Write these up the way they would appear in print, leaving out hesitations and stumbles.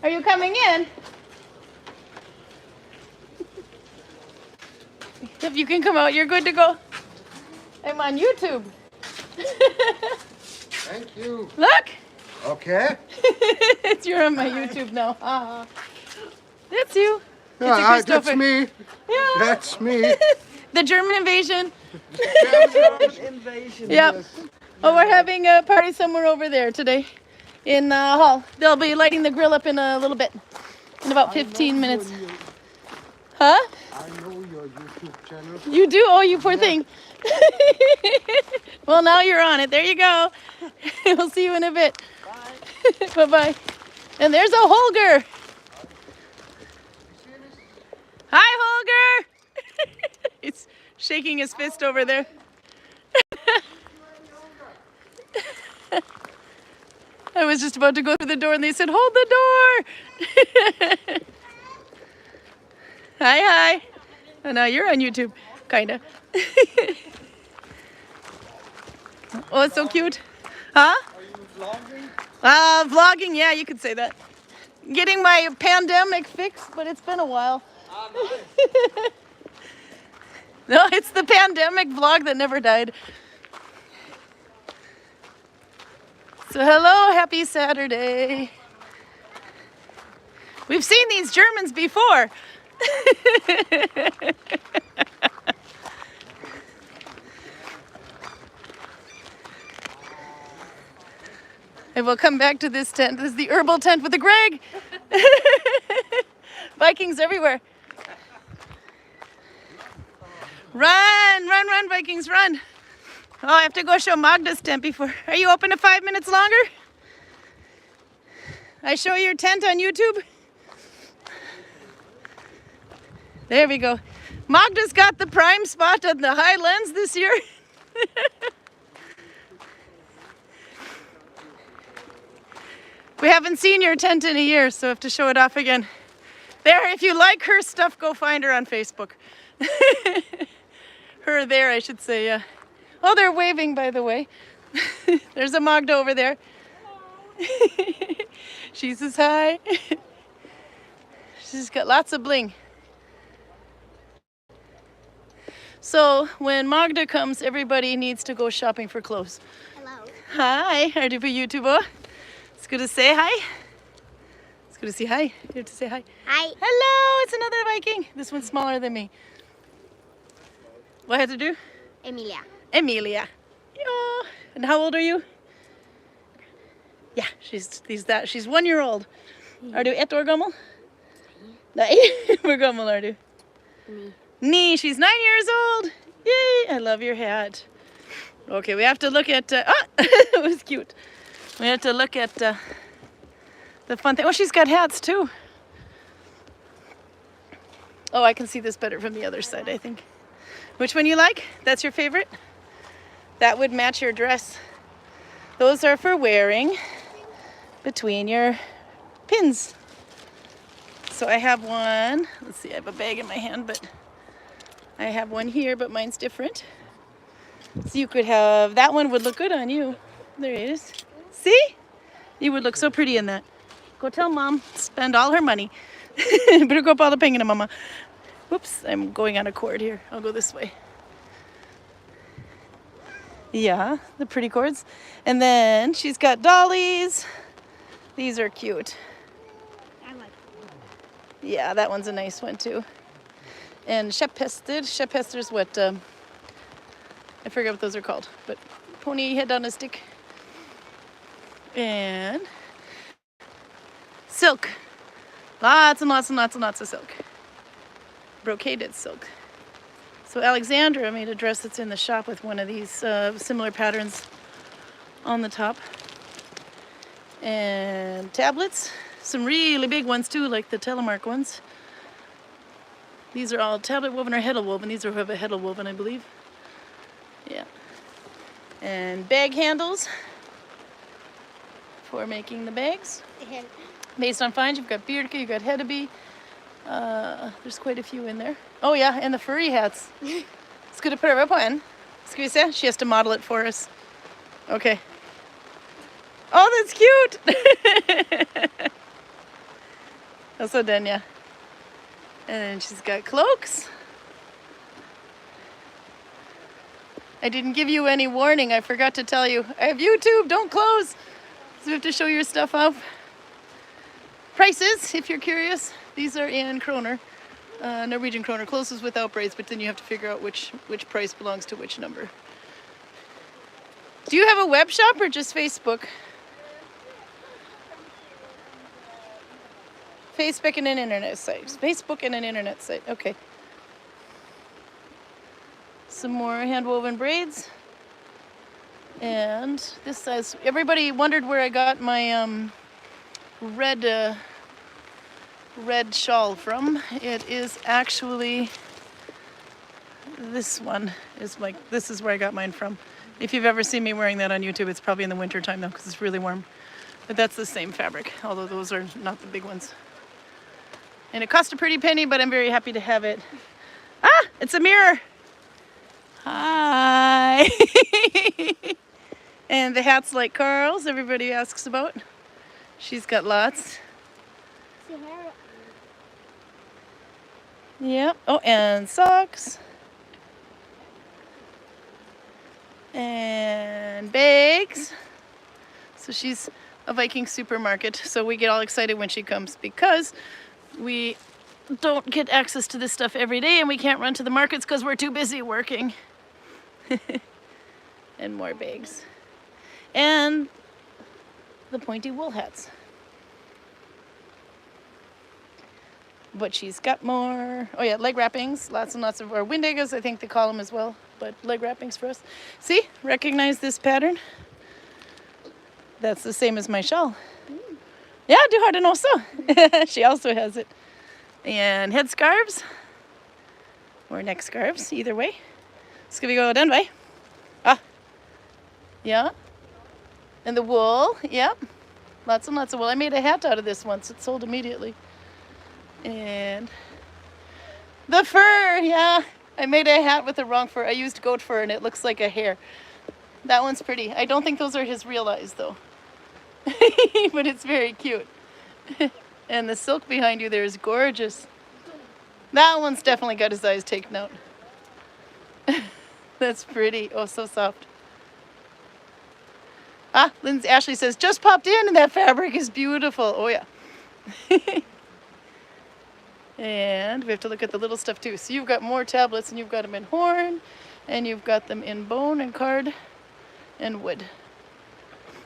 Are you coming in? If you can come out, you're good to go. I'm on YouTube. Thank you. Look! Okay. You're on my YouTube now. That's you. That's me. Yeah. That's me. The German invasion. German invasion. Yep. Yes. Oh, we're having a party somewhere over there today in the hall. They'll be lighting the grill up in a little bit, in about 15 minutes. Huh? I know your YouTube channel. You do? Oh, you poor thing. Well, now you're on it. There you go. We'll see you in a bit. Bye. Bye-bye. And there's a Holger. Hi, Holger. He's shaking his fist over there. I was just about to go through the door and they said, hold the door. Hi. Oh, now you're on YouTube, kind of. Oh, it's so cute. Huh? Are you vlogging? Vlogging, yeah, you could say that. Getting my pandemic fixed, but it's been a while. Nice. No, it's the pandemic vlog that never died. So hello, happy Saturday. We've seen these Germans before. And we'll come back to this tent. This is the herbal tent with the Greg. Vikings everywhere. Run, Vikings, run. Oh, I have to go show Magda's tent before. Are you open 5 minutes longer? I show your tent on YouTube? There we go. Magda's got the prime spot on the high lens this year. We haven't seen your tent in a year, so I have to show it off again. There, if you like her stuff, go find her on Facebook. Her there, I should say, yeah. Oh, they're waving, by the way. There's a Magda over there. She says hi. She's got lots of bling. So when Magda comes, everybody needs to go shopping for clothes. Hello. Hi, are you for YouTube? It's good to say hi. It's good to say hi. You have to say hi. Hi. Hello, it's another Viking. This one's smaller than me. What I have to do? Emilia. Emilia. Yeah. And how old are you? Yeah, she's 1 year old. Are du 1 år gammal? Nej, hur gammal are du? Nee, she's 9 years old. Yay, I love your hat. Okay, we have to look at, it was cute. We have to look at the fun thing. Oh, she's got hats too. Oh, I can see this better from the other side, I think. Which one you like? That's your favorite? That would match your dress. Those are for wearing between your pins. So I have one. Let's see, I have a bag in my hand, but I have one here, but mine's different. So you could have, that one would look good on you. There it is. See? You would look so pretty in that. Go tell mom, spend all her money. Better go på alla pengarna, mama. Whoops, I'm going on a cord here. I'll go this way. Yeah, the pretty cords. And then she's got dollies. These are cute. I like Yeah, that one's a nice one too. And Cheshir. Cheshir's what, I forget what those are called, but pony head on a stick. And silk. Lots and lots and lots and lots of silk. Brocaded silk. So Alexandra made a dress that's in the shop with one of these similar patterns on the top. And tablets. Some really big ones too, like the telemark ones. These are all tablet woven or heddle woven. These are a heddle woven, I believe. Yeah. And bag handles for making the bags. it. Based on finds, you've got Beardke, you've got Hedeby. There's quite a few in there. Oh yeah, and the furry hats. Ska du pröva på en? Ska vi se? She has to model it for us. Okay. Oh, that's cute! Also done, yeah. And then she's got cloaks. I didn't give you any warning. I forgot to tell you. I have YouTube. Don't close. So we have to show your stuff off. Prices, if you're curious. These are in kroner. Norwegian kroner. Closes without braids, but then you have to figure out which price belongs to which number. Do you have a web shop or just Facebook? Facebook and an internet site. Facebook and an internet site. Okay. Some more hand-woven braids. And this size. Everybody wondered where I got my red shawl from. It is actually this one. This is where I got mine from. If you've ever seen me wearing that on YouTube, it's probably in the winter time though, because it's really warm. But that's the same fabric, although those are not the big ones. And it cost a pretty penny, but I'm very happy to have it. Ah, it's a mirror. Hi. And the hat's like Karl's, everybody asks about. She's got lots. Yep. Oh, and socks. And bags. So she's a Viking supermarket. So we get all excited when she comes because we don't get access to this stuff every day and we can't run to the markets because we're too busy working. And more bags. And the pointy wool hats. But she's got more. Oh yeah, leg wrappings. Lots and lots of, or windegas, I think they call them as well. But leg wrappings for us. See, recognize this pattern? That's the same as my shawl. Yeah, du har den också. She also has it. And head scarves. Or neck scarves, either way. Ska vi gå den way? Ah. Yeah. And the wool, yep. Lots and lots of wool. I made a hat out of this once. It sold immediately. And the fur, yeah. I made a hat with the wrong fur. I used goat fur and it looks like a hare. That one's pretty. I don't think those are his real eyes though. But it's very cute. And the silk behind you there is gorgeous. That one's definitely got his eyes taken out. That's pretty. Oh, so soft. Ah, Ashley says, just popped in and that fabric is beautiful. Oh yeah. And we have to look at the little stuff too. So you've got more tablets and you've got them in horn and you've got them in bone and card and wood.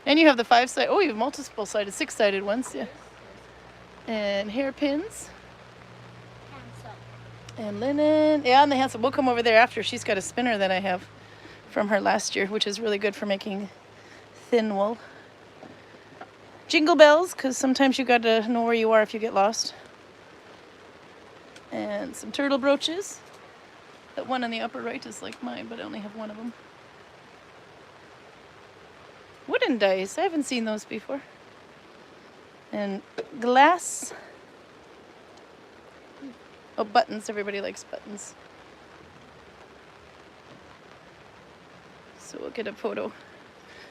And you have the 5-sided, oh, you have multiple sided, 6-sided ones, yeah. And hairpins. And linen, yeah, and the handsome. We'll come over there after. She's got a spinner that I have from her last year, which is really good for making thin wool. Jingle bells, because sometimes you got to know where you are if you get lost. And some turtle brooches. That one on the upper right is like mine, but I only have one of them. Wooden dice, I haven't seen those before. And glass. Oh, buttons, everybody likes buttons. So we'll get a photo.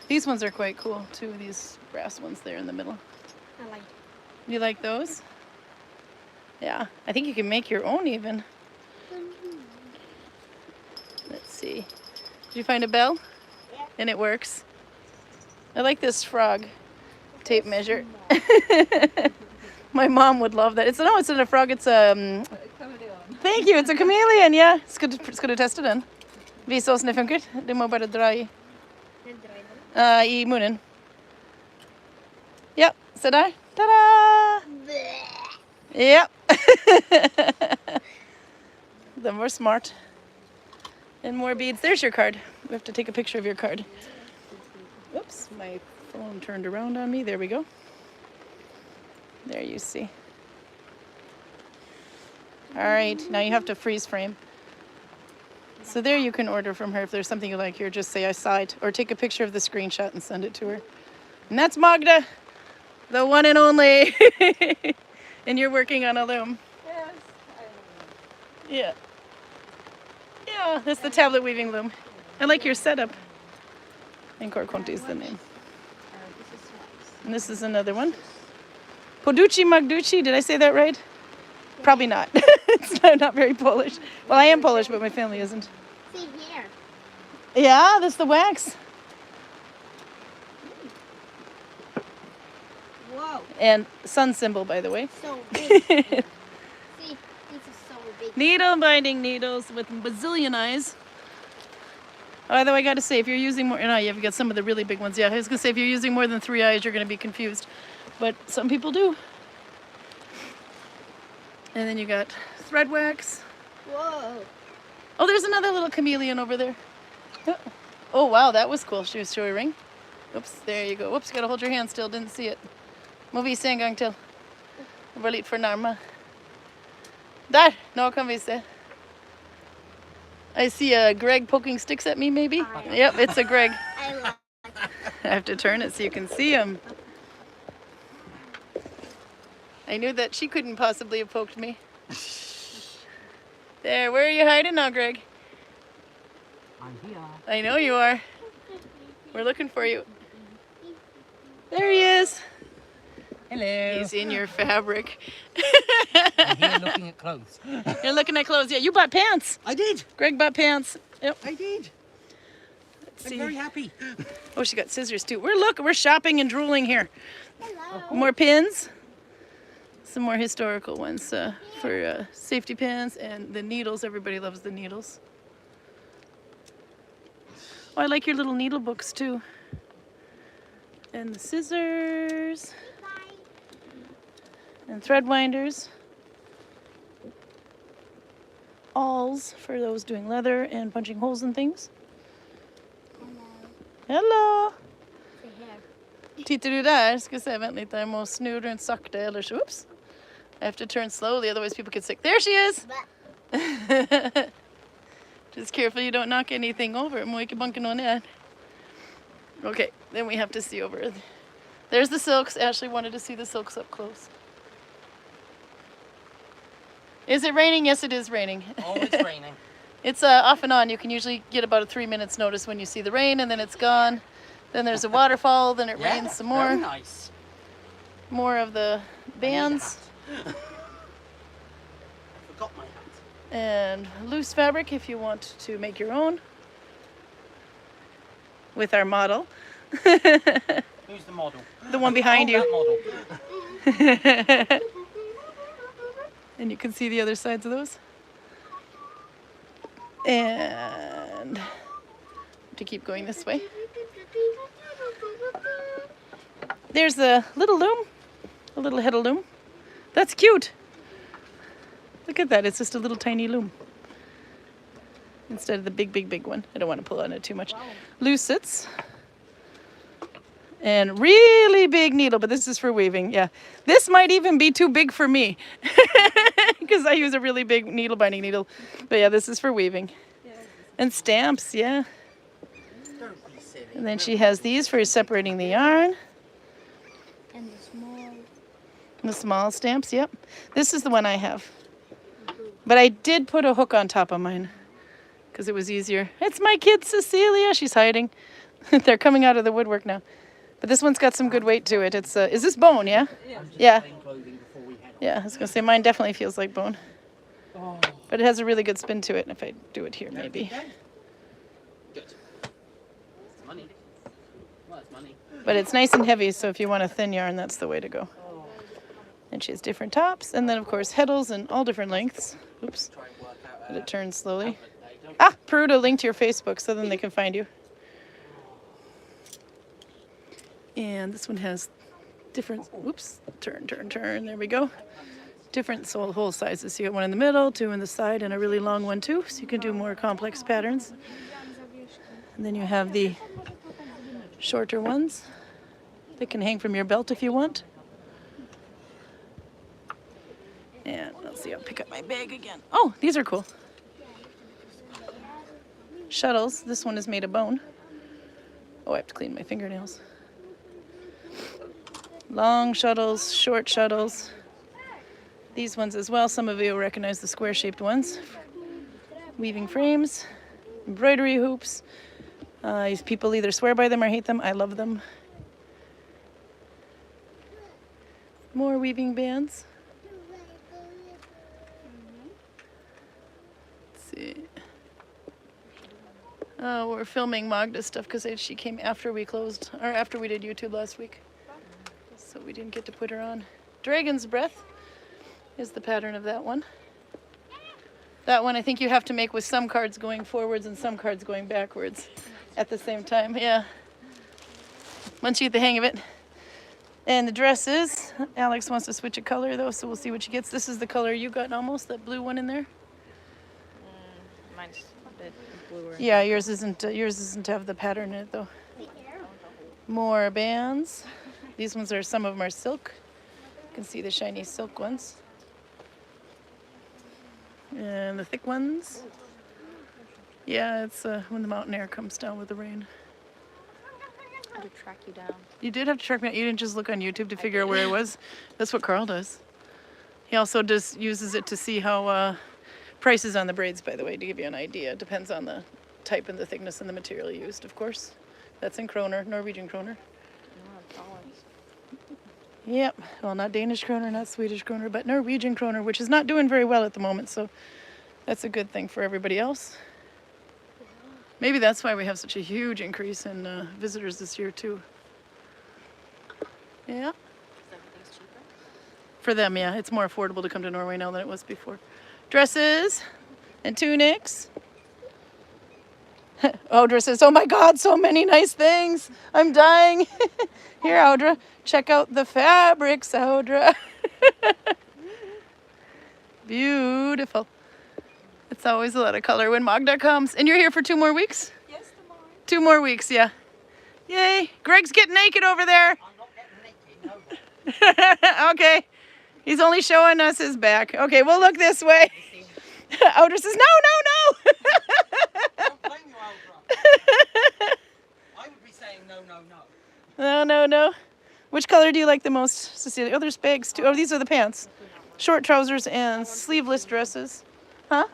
These ones are quite cool too, these brass ones there in the middle. I like it. You like those? Yeah, I think you can make your own even. Let's see. Did you find a bell? Yeah. And it works. I like this frog tape measure. My mom would love that. It's not a frog, it's a... Thank you, it's a chameleon, yeah. Ska du testa den? Visa oss när det funkar. Du må bara dra i munnen. Ja, så där. Ta-da! Ja. Then we're smart. And more beads. There's your card. We have to take a picture of your card. Oops, my phone turned around on me. There we go. There you see. All right, now you have to freeze frame. So there you can order from her if there's something you like here. Just say I saw it, or take a picture of the screenshot and send it to her. And that's Magda, the one and only. And you're working on a loom. Yes. Yeah. Yeah, that's the tablet weaving loom. I like your setup. And Korkonti is the name. And this is another one. Poducci Magducci, did I say that right? Probably not. It's not very Polish. Well, I am Polish, but my family isn't. See here. Yeah, that's the wax. Whoa. And sun symbol, by the way. So big. See, this is so big. Needle binding needles with bazillion eyes. Although I got to say, if you're using more, no, you've got some of the really big ones. Yeah, I was going to say, if you're using more than 3 eyes, you're going to be confused. But some people do. And then you got thread wax. Whoa. Oh, there's another little chameleon over there. Oh, wow, that was cool. She was showing. Oops, there you go. Whoops, got to hold your hand still. Didn't see it. Movie en gång till. Var lite för närma. Där, nu kan vi se. I see a Greg poking sticks at me, maybe? Yep, it's a Greg. I like I have to turn it so you can see him. I knew that she couldn't possibly have poked me. There, where are you hiding now, Greg? I'm here. I know you are. We're looking for you. There he is. Hello. He's in your fabric. I'm here looking at clothes. You're looking at clothes. Yeah, you bought pants. I did. Greg bought pants. Yep. I did. Let's I'm see. very happy. Oh, she got scissors too. We're shopping and drooling here. Hello. More pins. Some more historical ones for safety pins and the needles. Everybody loves the needles. Oh, I like your little needle books too. And the scissors and thread winders. Awls for those doing leather and punching holes in things. Hello! Say here. Tittar du där? Ska se, vänta lite. Jag måste snu runt sakta eller så. Oops. I have to turn slowly, otherwise people get sick. There she is! But Just careful you don't knock anything over. Må inte banka någon ner. Okay, then we have to see over. There's the silks. Ashley wanted to see the silks up close. Is it raining? Yes, it is raining. Oh, it's raining. It's off and on. You can usually get about a 3 minutes notice when you see the rain, and then it's gone. Then there's a waterfall, then it rains some more. Very nice. More of the bands. I forgot my hat. And loose fabric if you want to make your own. With our model. Who's the model? The one behind you. That model. And you can see the other sides of those. And to keep going this way. There's a little loom, a little head of loom. That's cute. Look at that, it's just a little tiny loom. Instead of the big one. I don't want to pull on it too much. Lucets. And really big needle, but this is for weaving, yeah. This might even be too big for me because I use a really big needle binding needle. But yeah, this is for weaving. And stamps, yeah. Don't be silly. And then she has these for separating the yarn. and the small. The small stamps, yep. This is the one I have. But I did put a hook on top of mine because it was easier. It's my kid Cecilia, she's hiding. They're coming out of the woodwork now. But this one's got some good weight to it. It's is this bone, yeah? Yeah. Yeah, I was gonna say mine definitely feels like bone. Oh, But it has a really good spin to it, and if I do it here maybe. good. It's money. Well, it's money. But it's nice and heavy, so if you want a thin yarn, that's the way to go. And she has different tops, and then of course heddles in all different lengths. Oops. Try and work out. But it turns slowly. They don't. Ah, Peruta, link to your Facebook so then they can find you. And this one has different, whoops, turn, there we go. Different hole sizes. So you got one in the middle, two in the side, and a really long one too, so you can do more complex patterns. And then you have the shorter ones that can hang from your belt if you want. And let's see, I'll pick up my bag again. Oh, these are cool. Shuttles. This one is made of bone. Oh, I have to clean my fingernails. Long shuttles, short shuttles. These ones as well. Some of you will recognize the square-shaped ones. Weaving frames, embroidery hoops. These people either swear by them or hate them. I love them. More weaving bands. Let's see. Oh, we're filming Magda stuff because she came after we closed, or after we did YouTube last week. So we didn't get to put her on. Dragon's Breath is the pattern of that one. That one I think you have to make with some cards going forwards and some cards going backwards at the same time. Yeah. Once you get the hang of it. And the dresses, Alex wants to switch a color though, so we'll see what she gets. This is the color you got almost, that blue one in there. Mine's a bit bluer. Yeah, yours isn't have the pattern in it though. More bands. These ones are, some of them are silk. You can see the shiny silk ones. And the thick ones. Yeah, it's when the mountain air comes down with the rain. I had to track you down. You did have to track me out. You didn't just look on YouTube to figure out where it was. That's what Karl does. He also just uses it to see how prices on the braids, by the way, to give you an idea. It depends on the type and the thickness and the material used, of course. That's in kroner, Norwegian kroner. Yep. Well, not Danish kroner, not Swedish kroner, but Norwegian kroner, which is not doing very well at the moment. So that's a good thing for everybody else. Maybe that's why we have such a huge increase in visitors this year too. Yeah. Everything's cheaper. For them, yeah. It's more affordable to come to Norway now than it was before. Dresses and tunics. Audra says, oh my God, so many nice things. I'm dying. Here, Audra, check out the fabrics, Audra. Beautiful. It's always a lot of color when Magda comes. And you're here for 2 more weeks? Yes, tomorrow. 2 more weeks, yeah. Yay. Greg's getting naked over there. I'm not getting naked, no. Okay. He's only showing us his back. Okay, we'll look this way. Audra says, no. Don't blame you, Audra. I would be saying no. No. Which color do you like the most, Cecilia? Oh, there's bags too. Oh, these are the pants. Short trousers and sleeveless dresses. Huh?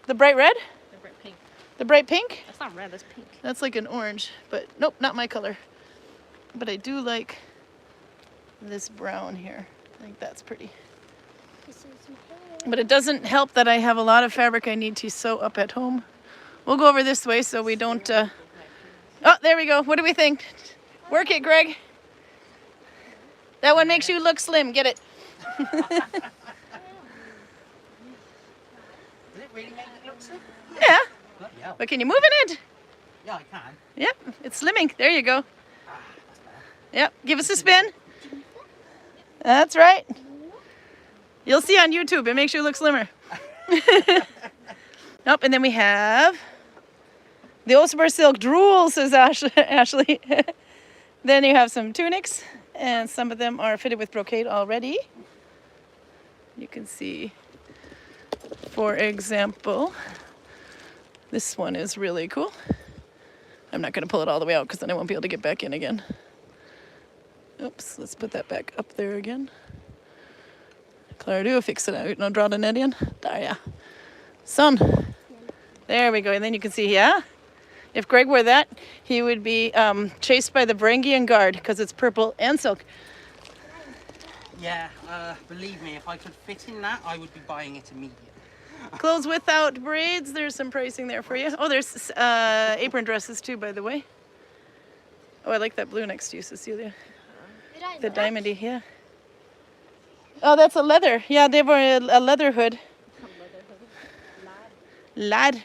The bright red? The bright pink. The bright pink? That's not red, that's pink. That's like an orange, but nope, not my color. But I do like this brown here. I think that's pretty. But it doesn't help that I have a lot of fabric I need to sew up at home. We'll go over this way so we don't... Oh, there we go. What do we think? Work it, Greg. That one makes you look slim. Get it. Does it really make it look slim? Yeah. Bloody hell. But can you move in it? Yeah, I can. Yep. It's slimming. There you go. That's better. Yep. Give us a spin. That's right. You'll see on YouTube. It makes you look slimmer. Nope. And then we have the Osborne silk drool, says Ashley. Then you have some tunics, and some of them are fitted with brocade already. You can see, for example, this one is really cool. I'm not going to pull it all the way out because then I won't be able to get back in again. Oops, let's put that back up there again. Claire, do fix it out. No, draw the net in. There, yeah. Son. There we go. And then you can see, yeah. If Greg wore that, he would be chased by the Varangian Guard because it's purple and silk. Yeah, believe me, if I could fit in that, I would be buying it immediately. Clothes without braids. There's some pricing there for you. Oh, there's apron dresses too, by the way. Oh, I like that blue next to you, Cecilia. The diamondy, yeah. Oh, that's a leather. Yeah, they were a leather hood. Lad.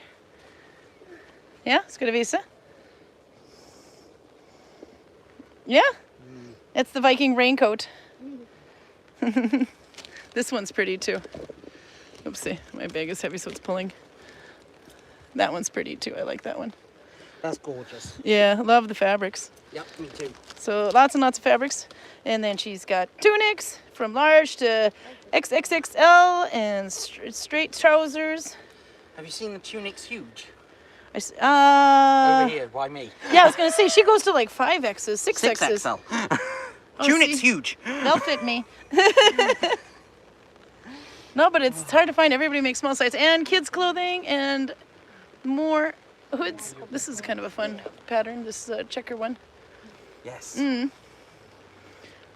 Ja, ska du visa? Yeah, it's the Viking raincoat. This one's pretty too. Oopsie, my bag is heavy so it's pulling. That one's pretty too, I like that one. That's gorgeous. Yeah, love the fabrics. Yep, me too. So lots and lots of fabrics. And then she's got tunics from large to XXXL and straight trousers. Have you seen the tunics huge? Over here, by me. Yeah, I was going to say, she goes to like 5Xs, 6Xs. 6XL. Oh, tunics see? huge. They'll fit me. No, but it's hard to find. Everybody makes small size. And kids' clothing and more hoods. This is kind of a fun pattern, this checker one. Yes.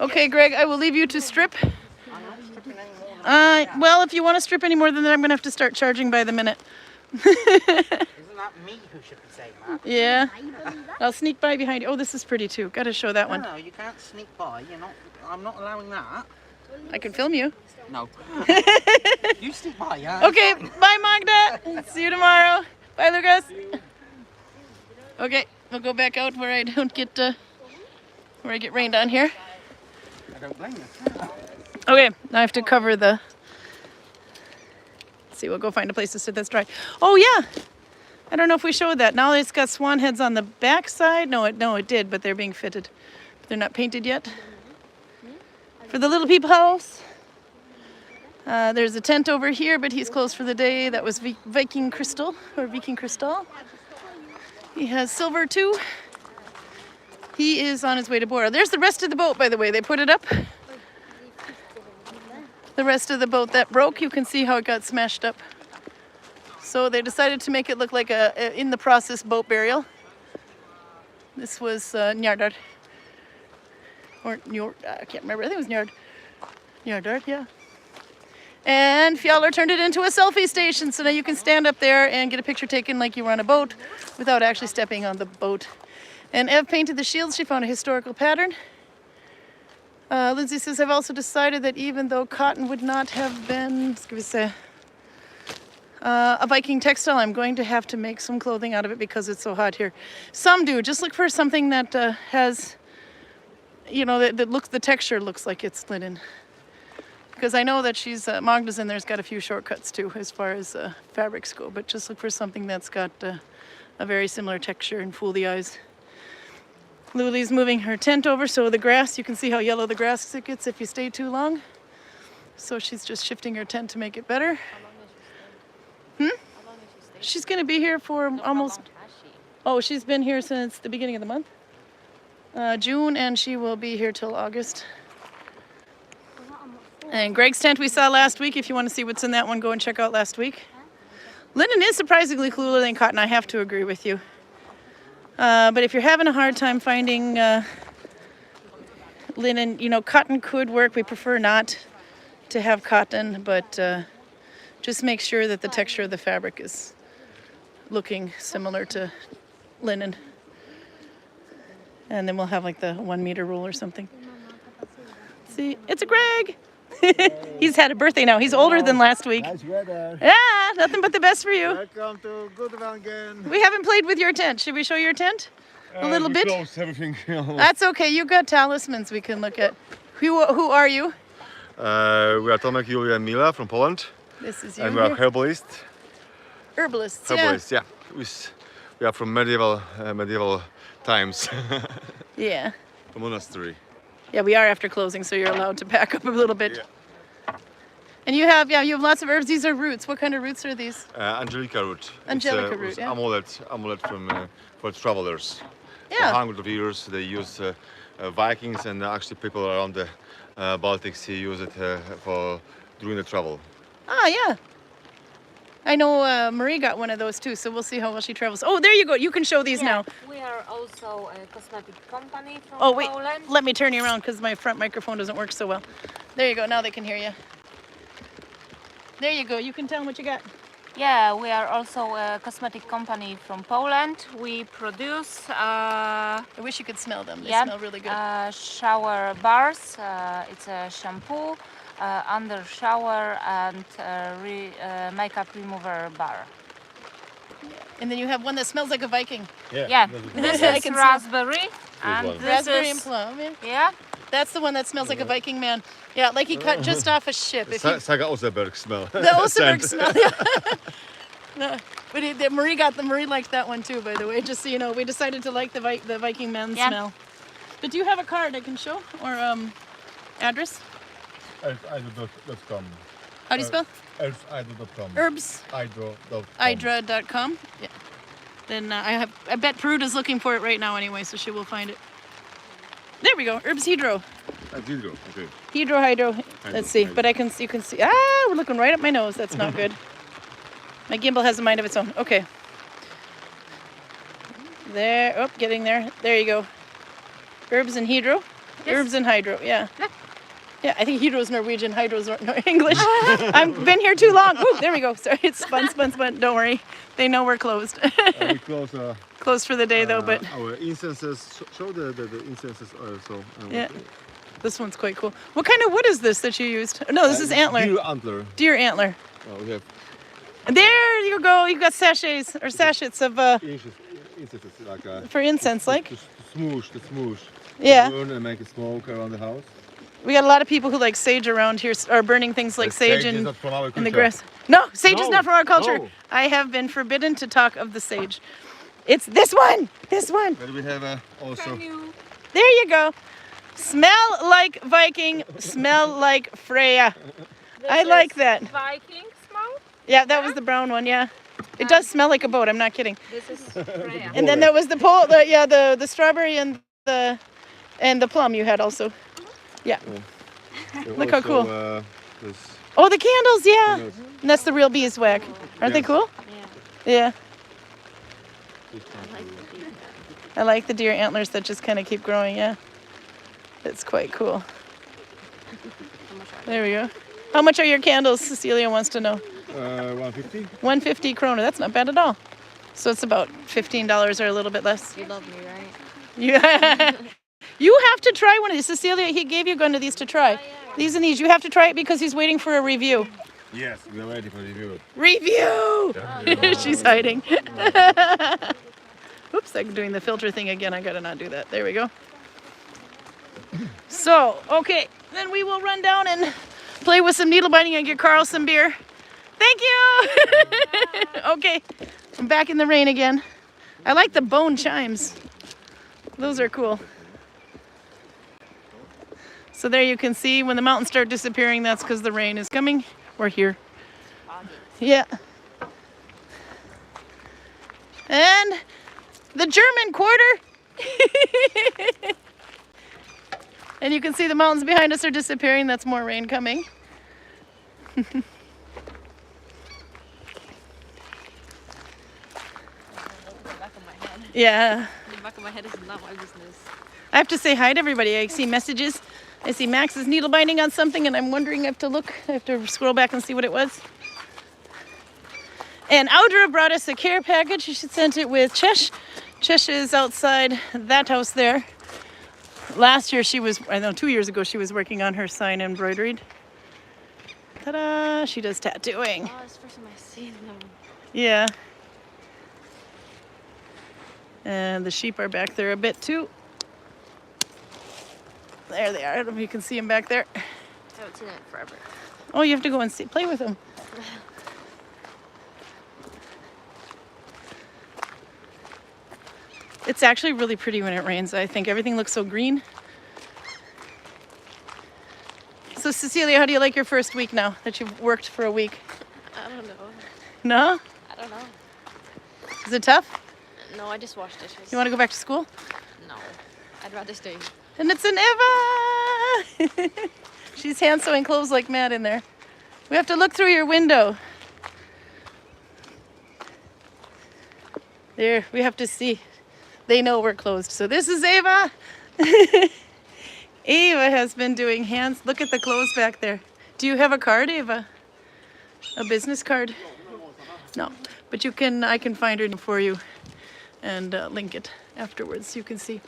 Okay, Greg, I will leave you to strip. I'm not stripping any more than that. Well, if you want to strip any more than that, I'm going to have to start charging by the minute. Isn't that me who should be saying that? Yeah. I'll sneak by behind you. Oh, this is pretty too. Got to show that one. No, you can't sneak by. I'm not allowing that. I can film you. No. You sneak by, yeah. Okay, bye, Magda. See you tomorrow. Bye, Lucas. Okay, we'll go back out where I don't get where I get rained on here. I don't blame you. Okay, now I have to cover the. Let's see, we'll go find a place to sit that's dry. Oh yeah, I don't know if we showed that. Now it's got swan heads on the back side. No, it did, but they're being fitted. They're not painted yet. For the little peep house. There's a tent over here, but he's closed for the day. That was Viking Crystal, or Viking Crystal. He has silver too. He is on his way to Bora. There's the rest of the boat, by the way. They put it up. The rest of the boat that broke, you can see how it got smashed up. So they decided to make it look like a in the process boat burial. This was Njardar. Or Njord, I can't remember. I think it was Njard. Njardar, yeah. And Fjaller turned it into a selfie station, so now you can stand up there and get a picture taken like you were on a boat without actually stepping on the boat. And Ev painted the shields. She found a historical pattern. Lindsay says, I've also decided that even though cotton would not have been, a Viking textile, I'm going to have to make some clothing out of it because it's so hot here. Some do. Just look for something that has, that looks, the texture looks like it's linen. Because I know that she's, Magda's in there's got a few shortcuts too as far as fabrics go, but just look for something that's got a very similar texture and fool the eyes. Luli's moving her tent over, so the grass, you can see how yellow the grass gets if you stay too long. So she's just shifting her tent to make it better. How long is she staying? She's going to be here for almost, she's been here since the beginning of the month. June, and she will be here till August. And Greg's tent we saw last week. If you want to see what's in that one, go and check out last week. Linen is surprisingly cooler than cotton. I have to agree with you. But if you're having a hard time finding linen, cotton could work. We prefer not to have cotton, but just make sure that the texture of the fabric is looking similar to linen. And then we'll have like the 1 meter rule or something. See, it's a Greg. He's had a birthday now. He's older than last week. Nice weather. Yeah, nothing but the best for you. Welcome to Gudvangen. We haven't played with your tent. Should we show your tent? A little bit? Close everything. That's okay. You've got talismans we can look at. Who are you? We are Tomek, Julia, and Mila from Poland. This is you. And we are herbalists. Herbalists, Herbalists, yeah. We are from medieval times. Yeah. A monastery. Yeah, we are after closing, so you're allowed to pack up a little bit. Yeah. And you have lots of herbs. These are roots. What kind of roots are these? Angelica root. Angelica root, it's yeah. amulet from for travelers. Yeah. For hundreds of years they use Vikings and actually people around the Baltic Sea use it for during the travel. Ah, yeah. I know Marie got one of those too, so we'll see how well she travels. Oh, there you go. You can show these now. We are also a cosmetic company from Oh, wait. Poland. Let me turn you around because my front microphone doesn't work so well. There you go. Now they can hear you. There you go. You can tell them what you got. Yeah, we are also a cosmetic company from Poland. We produce I wish you could smell them. They smell really good. shower bars. It's a shampoo, under shower and makeup remover bar. And then you have one that smells like a Viking. Yeah, this I is can see. raspberry and one. this Raspberry is and plum. Yeah. yeah. That's the one that smells like a Viking man. Yeah, like he cut just off a ship. If you, Saga Oseberg smell. the Oseberg smell. Yeah. No, but Marie liked that one too, by the way. Just so you know, we decided to like the Viking man smell. But do you have a card I can show or address? Elfidro.com. How do you spell? Elfidro.com. Herbs. Idro.com. Audra.com. Yeah. Then I bet Prude is looking for it right now anyway, so she will find it. There we go. Herbs Hydro. Hydro, okay. Hydro. Let's see. But you can see. Ah, we're looking right up my nose. That's not good. My gimbal has a mind of its own. Okay. There. Oh, getting there. There you go. Herbs and Hydro. Herbs and hydro, yeah. Yeah, I think hydro's Norwegian, hydro's English. I've been here too long. Ooh, there we go. Sorry, it's spun. Don't worry. They know we're closed. We close Closed for the day though, but our incenses. Show the incenses also. yeah. This one's quite cool. What kind of wood is this that you used? No, this is antler. Deer antler. Deer antler. We have There you go. You've got sachets of incenses like for incense, like. to smoosh. Yeah. Burn and make a smoke around the house. We got a lot of people who like sage around here, are burning things like sage is in not from our the culture. grass. No, sage is No, not from our culture. no. I have been forbidden to talk of the sage. It's this one. But we have also. There you go. Smell like Viking, smell like Freya. I like that. Viking smoke. Yeah, that was the brown one, yeah. It does smell like a boat, I'm not kidding. This is Freya. And then there was the pole, the strawberry and the plum you had also. Yeah. Look how cool. Oh, the candles, yeah. And that's the real beeswax. Aren't they cool? Yeah. I like the deer antlers that just kind of keep growing, yeah. It's quite cool. There we go. How much are your candles? Cecilia wants to know. 150. 150 krona. That's not bad at all. So it's about $15 or a little bit less. You love me, right? Yeah. You have to try one of these. Cecilia, he gave you one of these to try. These and these. You have to try it because he's waiting for a review. Yes, we are ready for review. Review! She's hiding. Oops, I'm doing the filter thing again. I gotta not do that. There we go. So, okay, then we will run down and play with some needle binding and get Karl some beer. Thank you! Okay, I'm back in the rain again. I like the bone chimes. Those are cool. So there you can see when the mountains start disappearing, that's because the rain is coming. We're here. Yeah. And the German quarter. And you can see the mountains behind us are disappearing. That's more rain coming. Yeah. The back of my head is not my business. I have to say hi to everybody. I see messages. I see Max is needle binding on something and I'm wondering, I have to look. I have to scroll back and see what it was. And Audra brought us a care package. She sent it with Chesh. Chesh is outside that house there. Last year she was, 2 years ago, she was working on her sign embroidered. Ta-da! She does tattooing. Oh, it's the first time I've seen them. Yeah. And the sheep are back there a bit too. There they are. I don't know if you can see them back there. I haven't seen it in forever. Oh, you have to go and play with them. It's actually really pretty when it rains. I think everything looks so green. So Cecilia, how do you like your first week now that you've worked for a week? I don't know. No? I don't know. Is it tough? No, I just wash dishes. You want to go back to school? No. I'd rather stay. And it's an Eva! She's hand sewing clothes like mad in there. We have to look through your window. There, we have to see. They know we're closed. So this is Eva. Eva has been doing hands. Look at the clothes back there. Do you have a card, Eva? A business card? No, but you can. I can find her for you and link it afterwards. You can see.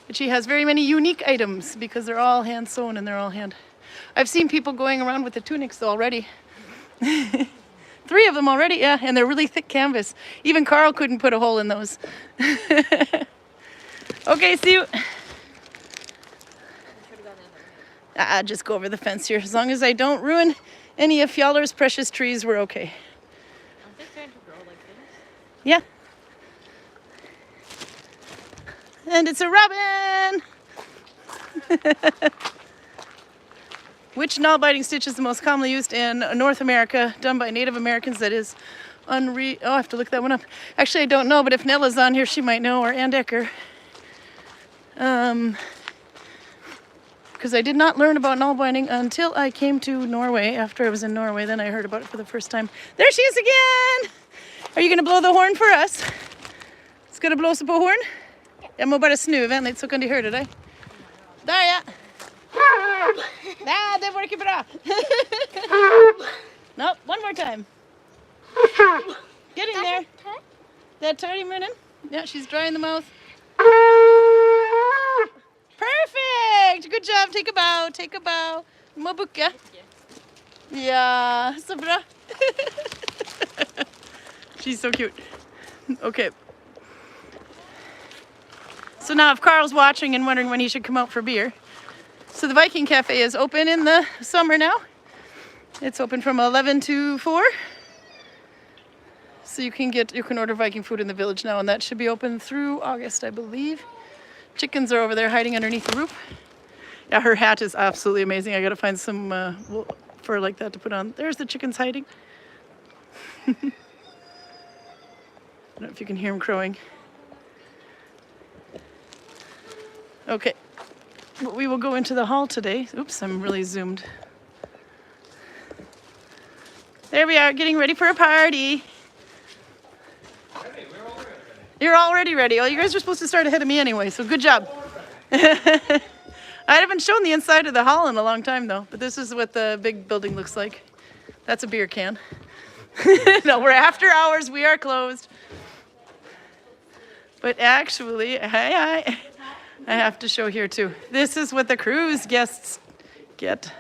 But she has very many unique items because they're all hand sewn and they're all hand. I've seen people going around with the tunics already. 3 of them already, yeah, and they're really thick canvas. Even Karl couldn't put a hole in those. Okay, see you. Just go over the fence here. As long as I don't ruin any of Fjallar's precious trees, we're okay. Aren't they trying to grow like this? Yeah. And it's a robin! Which Nalbinding stitch is the most commonly used in North America, done by Native Americans? That is oh, I have to look that one up. Actually, I don't know, but if Nella's on here, she might know, or Ann Decker. Because I did not learn about Nalbinding until I came to Norway. After I was in Norway, then I heard about it for the first time. There she is again! Are you going to blow the horn for us? Ska du blåsa på horn? Jag må bara snuva, så kan de höra dig. Där ja. Nej, det workar bra. No, one more time. Get in there. That tör i munnen. Yeah, she's dry in the mouth. Perfect! Good job. Take a bow. Take a bow. Må bucka. Ja, så bra. She's so cute. Okay. So now if Karl's watching and wondering when he should come out for beer. So the Viking Cafe is open in the summer now. It's open from 11 to 4. So you can order Viking food in the village now, and that should be open through August, I believe. Chickens are over there hiding underneath the roof. Yeah, her hat is absolutely amazing. I gotta find some fur like that to put on. There's the chickens hiding. I don't know if you can hear them crowing. Okay, but we will go into the hall today. Oops, I'm really zoomed. There we are, getting ready for a party. You're already ready. Oh, you guys are supposed to start ahead of me anyway, so good job. I haven't shown the inside of the hall in a long time though, but this is what the big building looks like. That's a beer can. No, we're after hours, we are closed. But actually, hi. I have to show here too. This is what the cruise guests get.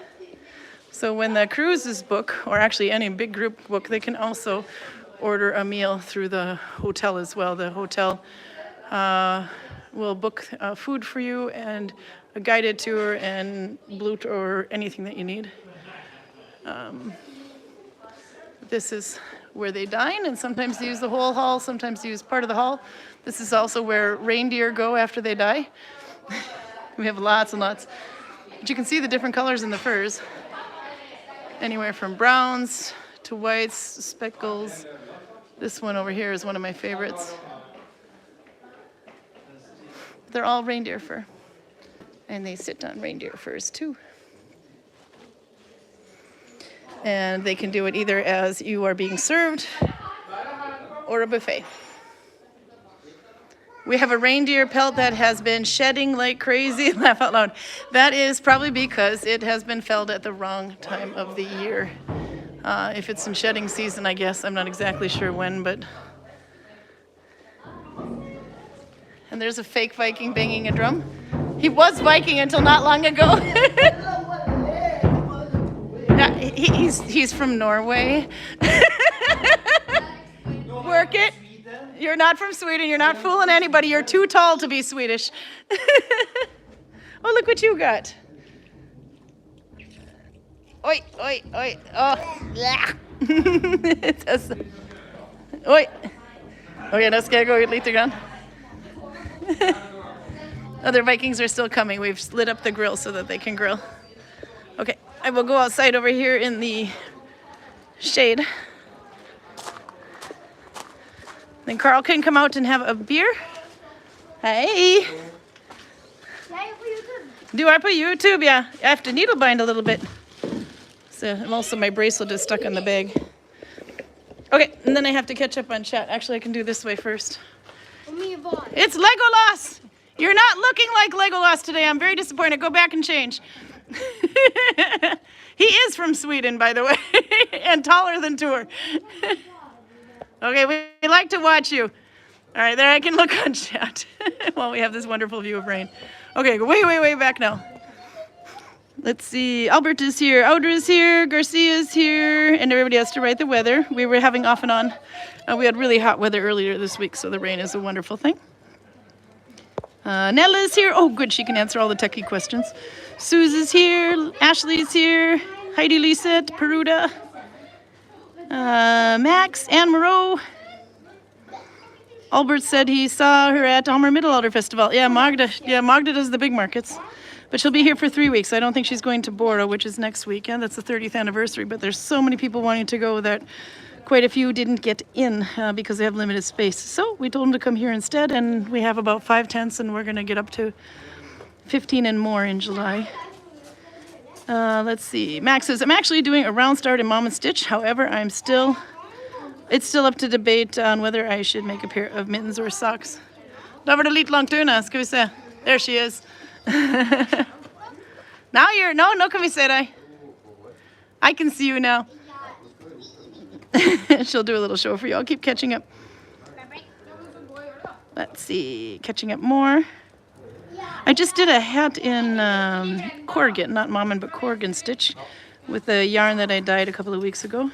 So when the cruises book, or actually any big group book, they can also order a meal through the hotel as well. The hotel will book food for you and a guided tour and Blut or anything that you need. This is where they dine, and sometimes they use the whole hall, sometimes they use part of the hall. This is also where reindeer go after they die. We have lots and lots. But you can see the different colors in the furs. Anywhere from browns to whites, speckles. This one over here is one of my favorites. They're all reindeer fur. And they sit on reindeer furs too. And they can do it either as you are being served or a buffet. We have a reindeer pelt that has been shedding like crazy. Laugh out loud. That is probably because it has been felled at the wrong time of the year. If it's in shedding season, I guess. I'm not exactly sure when, but... And there's a fake Viking banging a drum. He was Viking until not long ago. Yeah, he's from Norway. Work it. You're not from Sweden. You're not fooling anybody. You're too tall to be Swedish. Oh, look what you got. Oi, oi, oi. Oh, yeah. Oi. Okay, nu ska jag gå ut lite grann. Other Vikings are still coming. We've lit up the grill so that they can grill. Okay, I will go outside over here in the shade. Then Karl can come out and have a beer. Hey! Du är på YouTube, yeah. I have to needle bind a little bit. So most of my bracelet is stuck on the bag. Okay, and then I have to catch up on chat. Actually, I can do this way first. It's Legolas! You're not looking like Legolas today. I'm very disappointed. Go back and change. He is from Sweden, by the way, and taller than Tor. Okay, we like to watch you. All right, there I can look on chat while we have this wonderful view of rain. Okay, way back now. Let's see, Albert is here, Audra is here, Garcia is here, and everybody has to write the weather. We were having off and on. We had really hot weather earlier this week, so the rain is a wonderful thing. Nella is here. Oh, good, she can answer all the techie questions. Suze is here, Ashley is here, Heidi Lisette, Peruda, Max, Anne Moreau. Albert said he saw her at Almer Middelalder Festival. Yeah, Magda does the big markets. But she'll be here for 3 weeks. I don't think she's going to Bora, which is next week. Yeah, that's the 30th anniversary. But there's so many people wanting to go that quite a few didn't get in because they have limited space. So we told them to come here instead, and we have about 5 tents, and we're going to get up to 15 and more in July. Let's see. Max says, I'm actually doing a round start in Mom and Stitch. However, it's still up to debate on whether I should make a pair of mittens or socks. Där var det lite långt undan, ska vi se. There she is. Now you're, no, come here, said I can see you now. She'll do a little show for you. I'll keep catching up. Let's see, catching up more. I just did a hat in Corrigan, not Mammon, but Corrigan stitch with a yarn that I dyed a couple of weeks ago.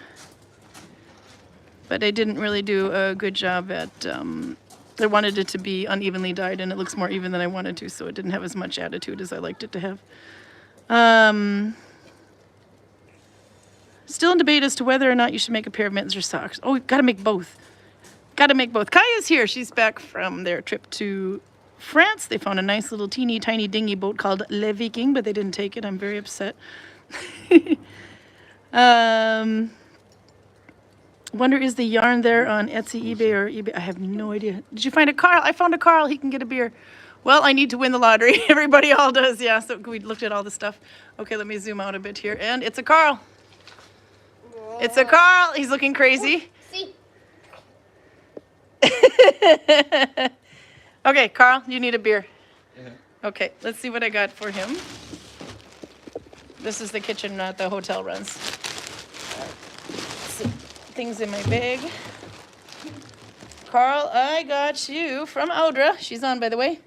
But I didn't really do a good job at, I wanted it to be unevenly dyed and it looks more even than I wanted to, so it didn't have as much attitude as I liked it to have. Still in debate as to whether or not you should make a pair of mittens or socks. Oh, we've got to make both. Got to make both. Kaya's here. She's back from their trip to France. They found a nice little teeny tiny dinghy boat called Le Viking, but they didn't take it. I'm very upset. Wonder, is the yarn there on Etsy, eBay, or eBay? I have no idea. Did you find a Karl? I found a Karl. He can get a beer. Well, I need to win the lottery. Everybody all does, yeah. So we looked at all the stuff. Okay, let me zoom out a bit here. And it's a Karl. It's a Karl. He's looking crazy. See? Okay, Karl, you need a beer. Yeah. Okay, let's see what I got for him. This is the kitchen that the hotel runs. Let's see. Things in my bag. Karl, I got you from Audra. She's on, by the way.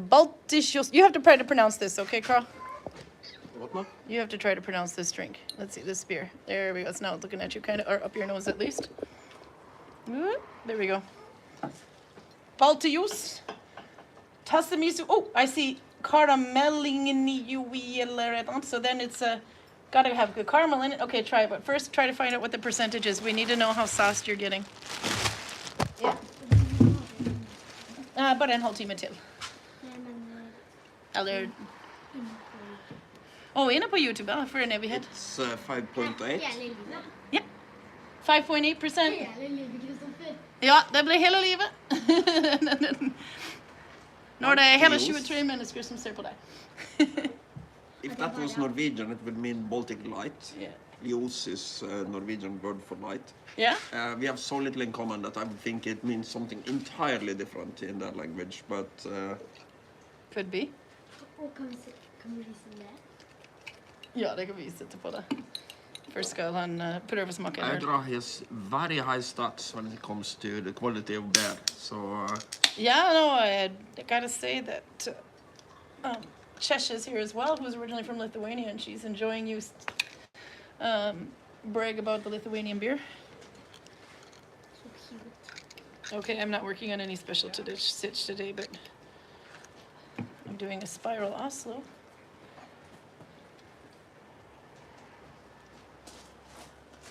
Baltischus. You have to try to pronounce this, okay, Karl? What now? You have to try to pronounce this drink. Let's see, this beer. There we go. It's now looking at you kind of, or up your nose at least. There we go. Baltius. Tassamisu. Oh, I see. Caramelling. So then it's gotta have good caramel in it. Okay, try it. But first, try to find out what the percentage is. We need to know how sauced you're getting. Ja. Bara en halvtimme till. Eller... Oh, inne på YouTube, ja, för en evighet. It's 5.8. Ja. 5.8%. Hele livet, Kristoffer. Ja, det blir hele livet. Når det er hele 23 mennesker som ser på deg. If that was Norwegian, it would mean Baltic light. Yeah. Ljus is a Norwegian word for light. Yeah? We have so little in common that I would think it means something entirely different in that language, but Could be. Och kan vi visa det? Ja, det kan vi sätta på det. Först ska han pröva smaka. Audra has very high stats when it comes to the quality of beer. So Yeah, no, I gotta say that Cheshir's here as well, who's originally from Lithuania, and she's enjoying you brag about the Lithuanian beer. Så cute. Okay, I'm not working on any special stitch today, but I'm doing a spiral Oslo.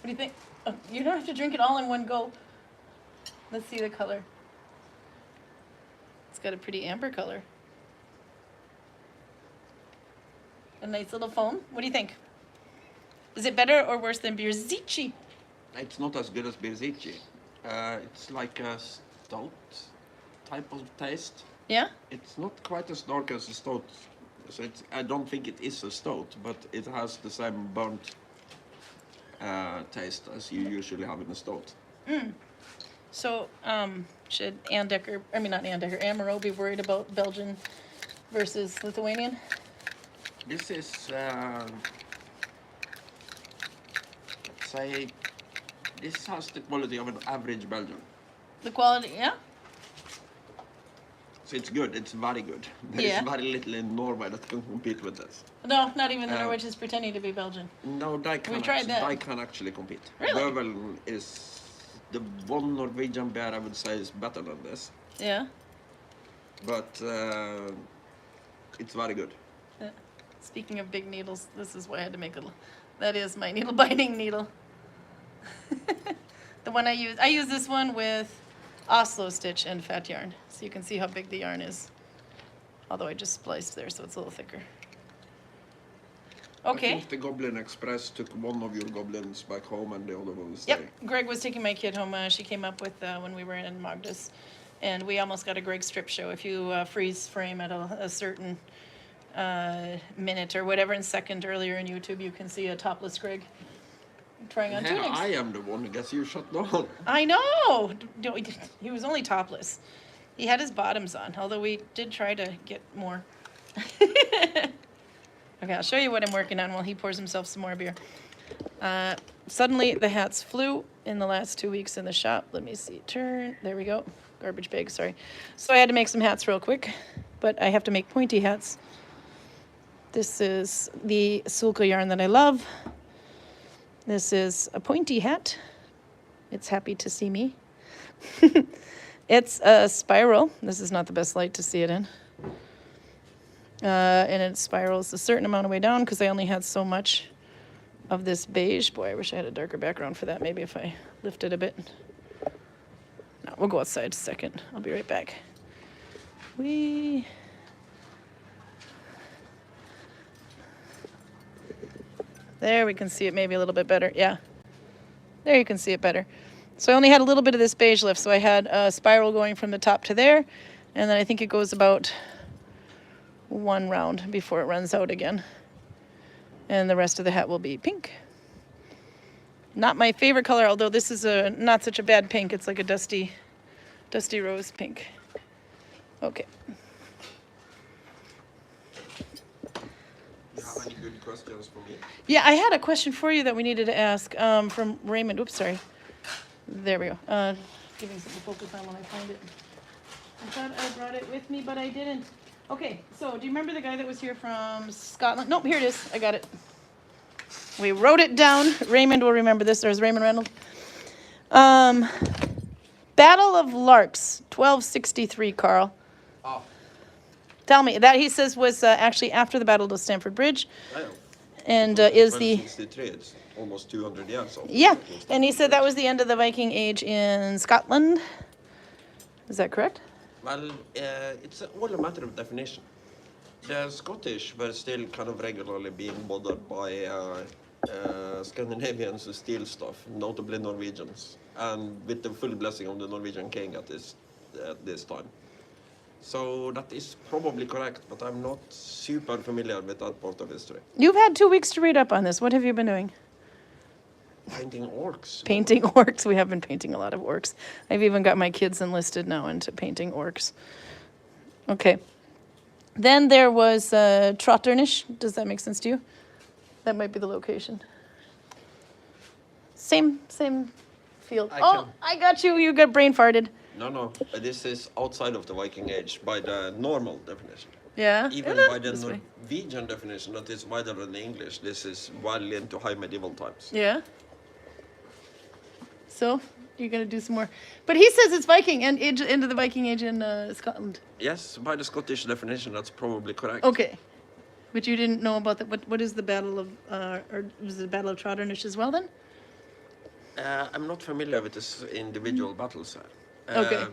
What do you think? Oh, you don't have to drink it all in one go. Let's see the color. It's got a pretty amber color. A nice little foam. What do you think? Is it better or worse than Birzici? it's not as good as Birzici. It's like a stout type of taste. Yeah? It's not quite as dark as a stout. So I don't think it is a stout, but it has the same burnt taste as you usually have in a stout. So, should Amaro be worried about Belgian versus Lithuanian? This is, say, this has the quality of an average Belgian. The quality, yeah? So it's good, it's very good. There Yeah. is very little in Norway that can compete with this. No, not even the Norwich is pretending to be Belgian. No, they can, tried that. they can actually compete. Really? Bøvelen is the one Norwegian beer I would say is better than this. Yeah? But it's very good. Yeah. Speaking of big needles, this is why I had to make a... That is my needle binding needle. The one I use this one with Oslo stitch and fat yarn. So you can see how big the yarn is. Although I just spliced there, so it's a little thicker. I Okay. think the Goblin Express took one of your goblins back home and the other one was Yep, staying. Greg was taking my kid home. She came up with when we were in Magdas. And we almost got a Greg strip show. If you freeze frame at a certain minute or whatever in second earlier in YouTube, you can see a topless Greg trying on Yeah, tunics. I am the one who gets you shut down. I know! He was only topless. He had his bottoms on, although we did try to get more. Okay, I'll show you what I'm working on while he pours himself some more beer. Suddenly the hats flew in the last 2 weeks in the shop. Let me see, turn, there we go. Garbage bag, sorry. So I had to make some hats real quick, but I have to make pointy hats. This is the sulka yarn that I love. This is a pointy hat. It's happy to see me. It's a spiral. This is not the best light to see it in. And it spirals a certain amount of way down because I only had so much of this beige. Boy, I wish I had a darker background for that. Maybe if I lift it a bit. No, we'll go outside a second. I'll be right back. There we can see it maybe a little bit better. Yeah, there you can see it better. So I only had a little bit of this beige left. So I had a spiral going from the top to there. And then I think it goes about 1 round before it runs out again. And the rest of the hat will be pink. Not my favorite color, although this is not such a bad pink. It's like a dusty rose pink. Okay. You have any good questions for me? Yeah, I had a question for you that we needed to ask from Raymond. Oops, sorry. There we go. Give me something to focus on when I find it. I thought I brought it with me, but I didn't. Okay, so do you remember the guy that was here from Scotland? Nope, here it is. I got it. We wrote it down. Raymond will remember this. There's Raymond Reynolds. Battle of Larks, 1263, Karl. Oh, Tell me, that he says was actually after the Battle of Stamford Bridge. I know. And is the... 63, it's almost 200 years old. Yeah, and he said that was the end of the Viking Age in Scotland. Is that correct? Well, it's all a matter of definition. The Scottish were still kind of regularly being bothered by Scandinavians who steal stuff, notably Norwegians, and with the full blessing of the Norwegian king at this time. So that is probably correct, but I'm not super familiar with that part of history. You've had 2 weeks to read up on this. What have you been doing? Painting orcs. Painting orcs. We have been painting a lot of orcs. I've even got my kids enlisted now into painting orcs. Okay. Then there was Trotternish. Does that make sense to you? That might be the location. Same field. I got you. You got brain farted. No, this is outside of the Viking Age by the normal definition. Yeah. Even Yeah, by the this way. Norwegian definition, that is wider than the English, this is well into high medieval times. Yeah. So you're gonna do some more, but he says it's Viking and into the Viking Age in Scotland. Yes, by the Scottish definition, that's probably correct. Okay, but you didn't know about that. What is the Battle of, or was it the Battle of Trotternish as well then? I'm not familiar with this individual battles. Okay.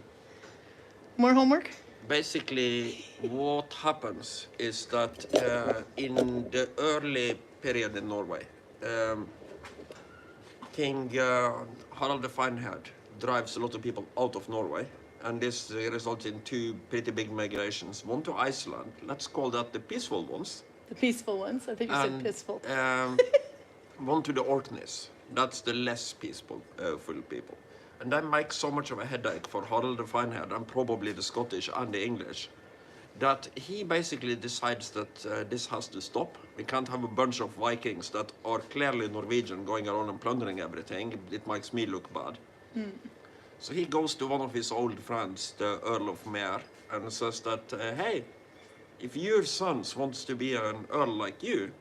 More homework? Basically, what happens is that in the early period in Norway, King Harald the Finehead drives a lot of people out of Norway, and this results in 2 pretty big migrations. One to Iceland, let's call that the peaceful ones. The peaceful ones. I think you said peaceful. One to the Orkneys, that's the less peaceful full people. And that makes so much of a headache for Harald the Finehead and probably the Scottish and the English that he basically decides that this has to stop. We can't have a bunch of Vikings that are clearly Norwegian going around and plundering everything. It makes me look bad. So he goes to one of his old friends, the Earl of Mere, and says that, hey, if your sons wants to be an earl like you,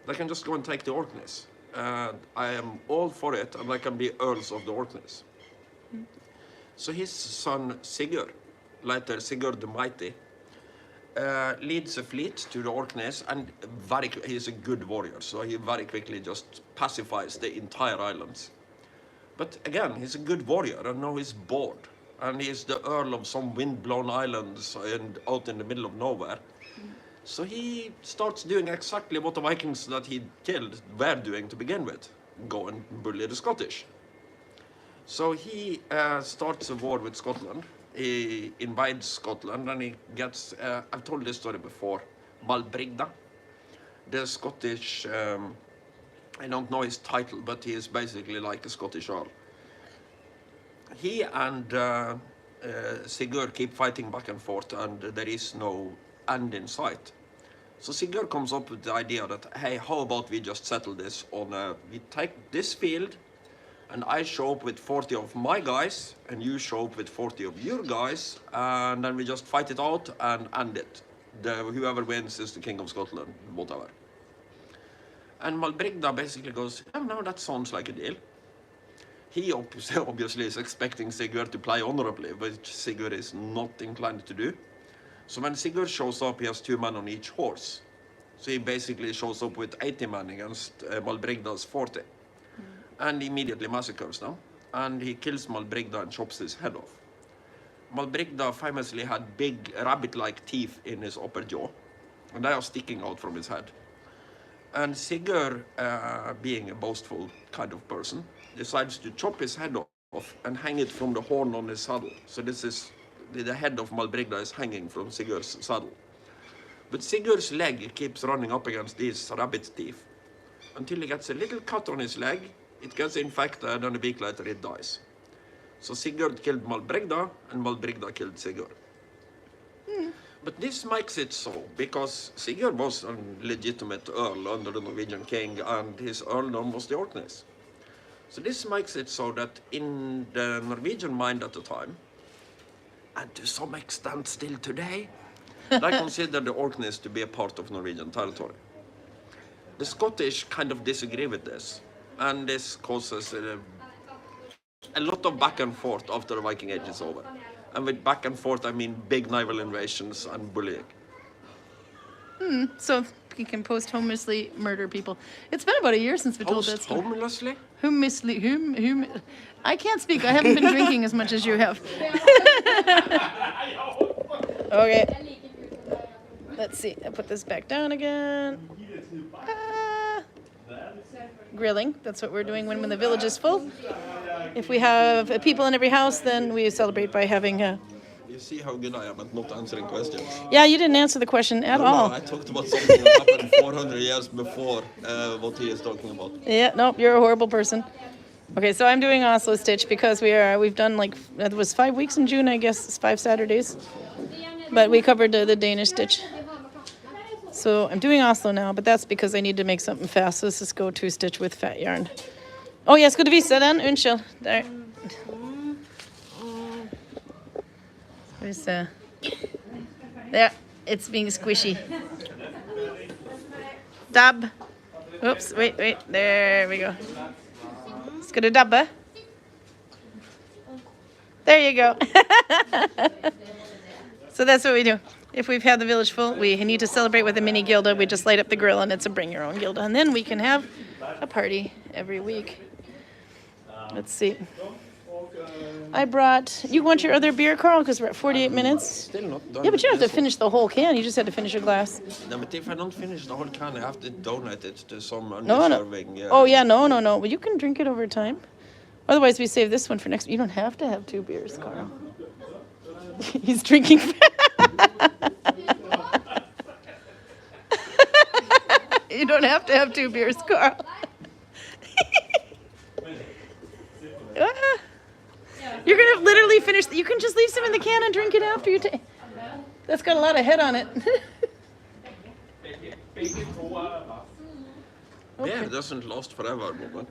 they can just go and take the Orkneys. I am all for it, and they can be earls of the Orkneys. So his son Sigurd, later Sigurd the Mighty, leads a fleet to the Orkneys, and he's a good warrior, so he very quickly just pacifies the entire islands. But again, he's a good warrior, and now he's bored, and he's the earl of some wind-blown islands and out in the middle of nowhere. So he starts doing exactly what the Vikings that he killed were doing to begin with, go and bully the Scottish. So he starts a war with Scotland. He invades Scotland, and he gets, I've told this story before, Balbrigda. The Scottish, I don't know his title, but he is basically like a Scottish earl. He and Sigurd keep fighting back and forth, and there is no end in sight. So Sigurd comes up with the idea that, hey, how about we just settle this on we take this field and I show up with 40 of my guys and you show up with 40 of your guys and then we just fight it out and end it. Whoever wins is the King of Scotland, whatever. And Malbrigda basically goes, yeah, no, that sounds like a deal. He obviously is expecting Sigurd to play honorably, which Sigurd is not inclined to do. So when Sigurd shows up, he has 2 men on each horse. So he basically shows up with 80 men against Malbrigda's 40. And immediately massacres them. And he kills Malbrigda and chops his head off. Malbrigda famously had big rabbit-like teeth in his upper jaw. And they are sticking out from his head. And Sigurd, being a boastful kind of person, decides to chop his head off and hang it from the horn on his saddle. So this is, the head of Malbrigda is hanging from Sigurd's saddle. But Sigurd's leg keeps running up against these rabbit teeth until he gets a little cut on his leg, it gets infected, and a week later it dies. So Sigurd killed Malbrigda, and Malbrigda killed Sigurd. But this makes it so, because Sigurd was a legitimate earl under the Norwegian king, and his earldom was the Orkneys. So this makes it so that in the Norwegian mind at the time, and to some extent still today, they consider the Orkneys to be a part of Norwegian territory. The Scottish kind of disagree with this, and this causes a lot of back and forth after the Viking Age is over. And with back and forth, I mean big naval invasions and bullying. So he can posthumously murder people. It's been about a year since we told that story. Posthumously? Whom? I can't speak. I haven't been drinking as much as you have. Okay. Let's see. I put this back down again. Grilling. That's what we're doing when the village is full. If we have people in every house, then we celebrate by having You see how good I am at not answering questions. Yeah, you didn't answer the question at all. No, I talked about something that happened 400 years before what he is talking about. Yeah, nope, you're a horrible person. Okay, so I'm doing Oslo stitch because we've done like, it was 5 weeks in June, I guess, it's 5 Saturdays. But we covered the Danish stitch. So I'm doing Oslo now, but that's because I need to make something fast. So this is go to stitch with fat yarn. Oh, jeg skulle vise den. Unnskyld. Der. Skal vi se. There. It's being squishy. Dab. Oops, wait. There we go. Skal du dabbe? There you go. So that's what we do. If we've had the village full, we need to celebrate with a mini gilda. We just light up the grill and it's a bring your own gilda. And then we can have a party every week. Let's see. I brought, you want your other beer, Karl? Because we're at 48 minutes. Still not done. Yeah, but you don't have to finish the whole can. You just had to finish your glass. No, but if I don't finish the whole can, I have to donate it to some No. undeserving. Oh, yeah, no. Well, you can drink it over time. Otherwise, we save this one for next. You don't have to have 2 beers, Karl. He's drinking. You don't have to have 2 beers, Karl. You're going to literally finish. You can just leave some in the can and drink it after you take. That's got a lot of head on it. Beer doesn't last forever, woman.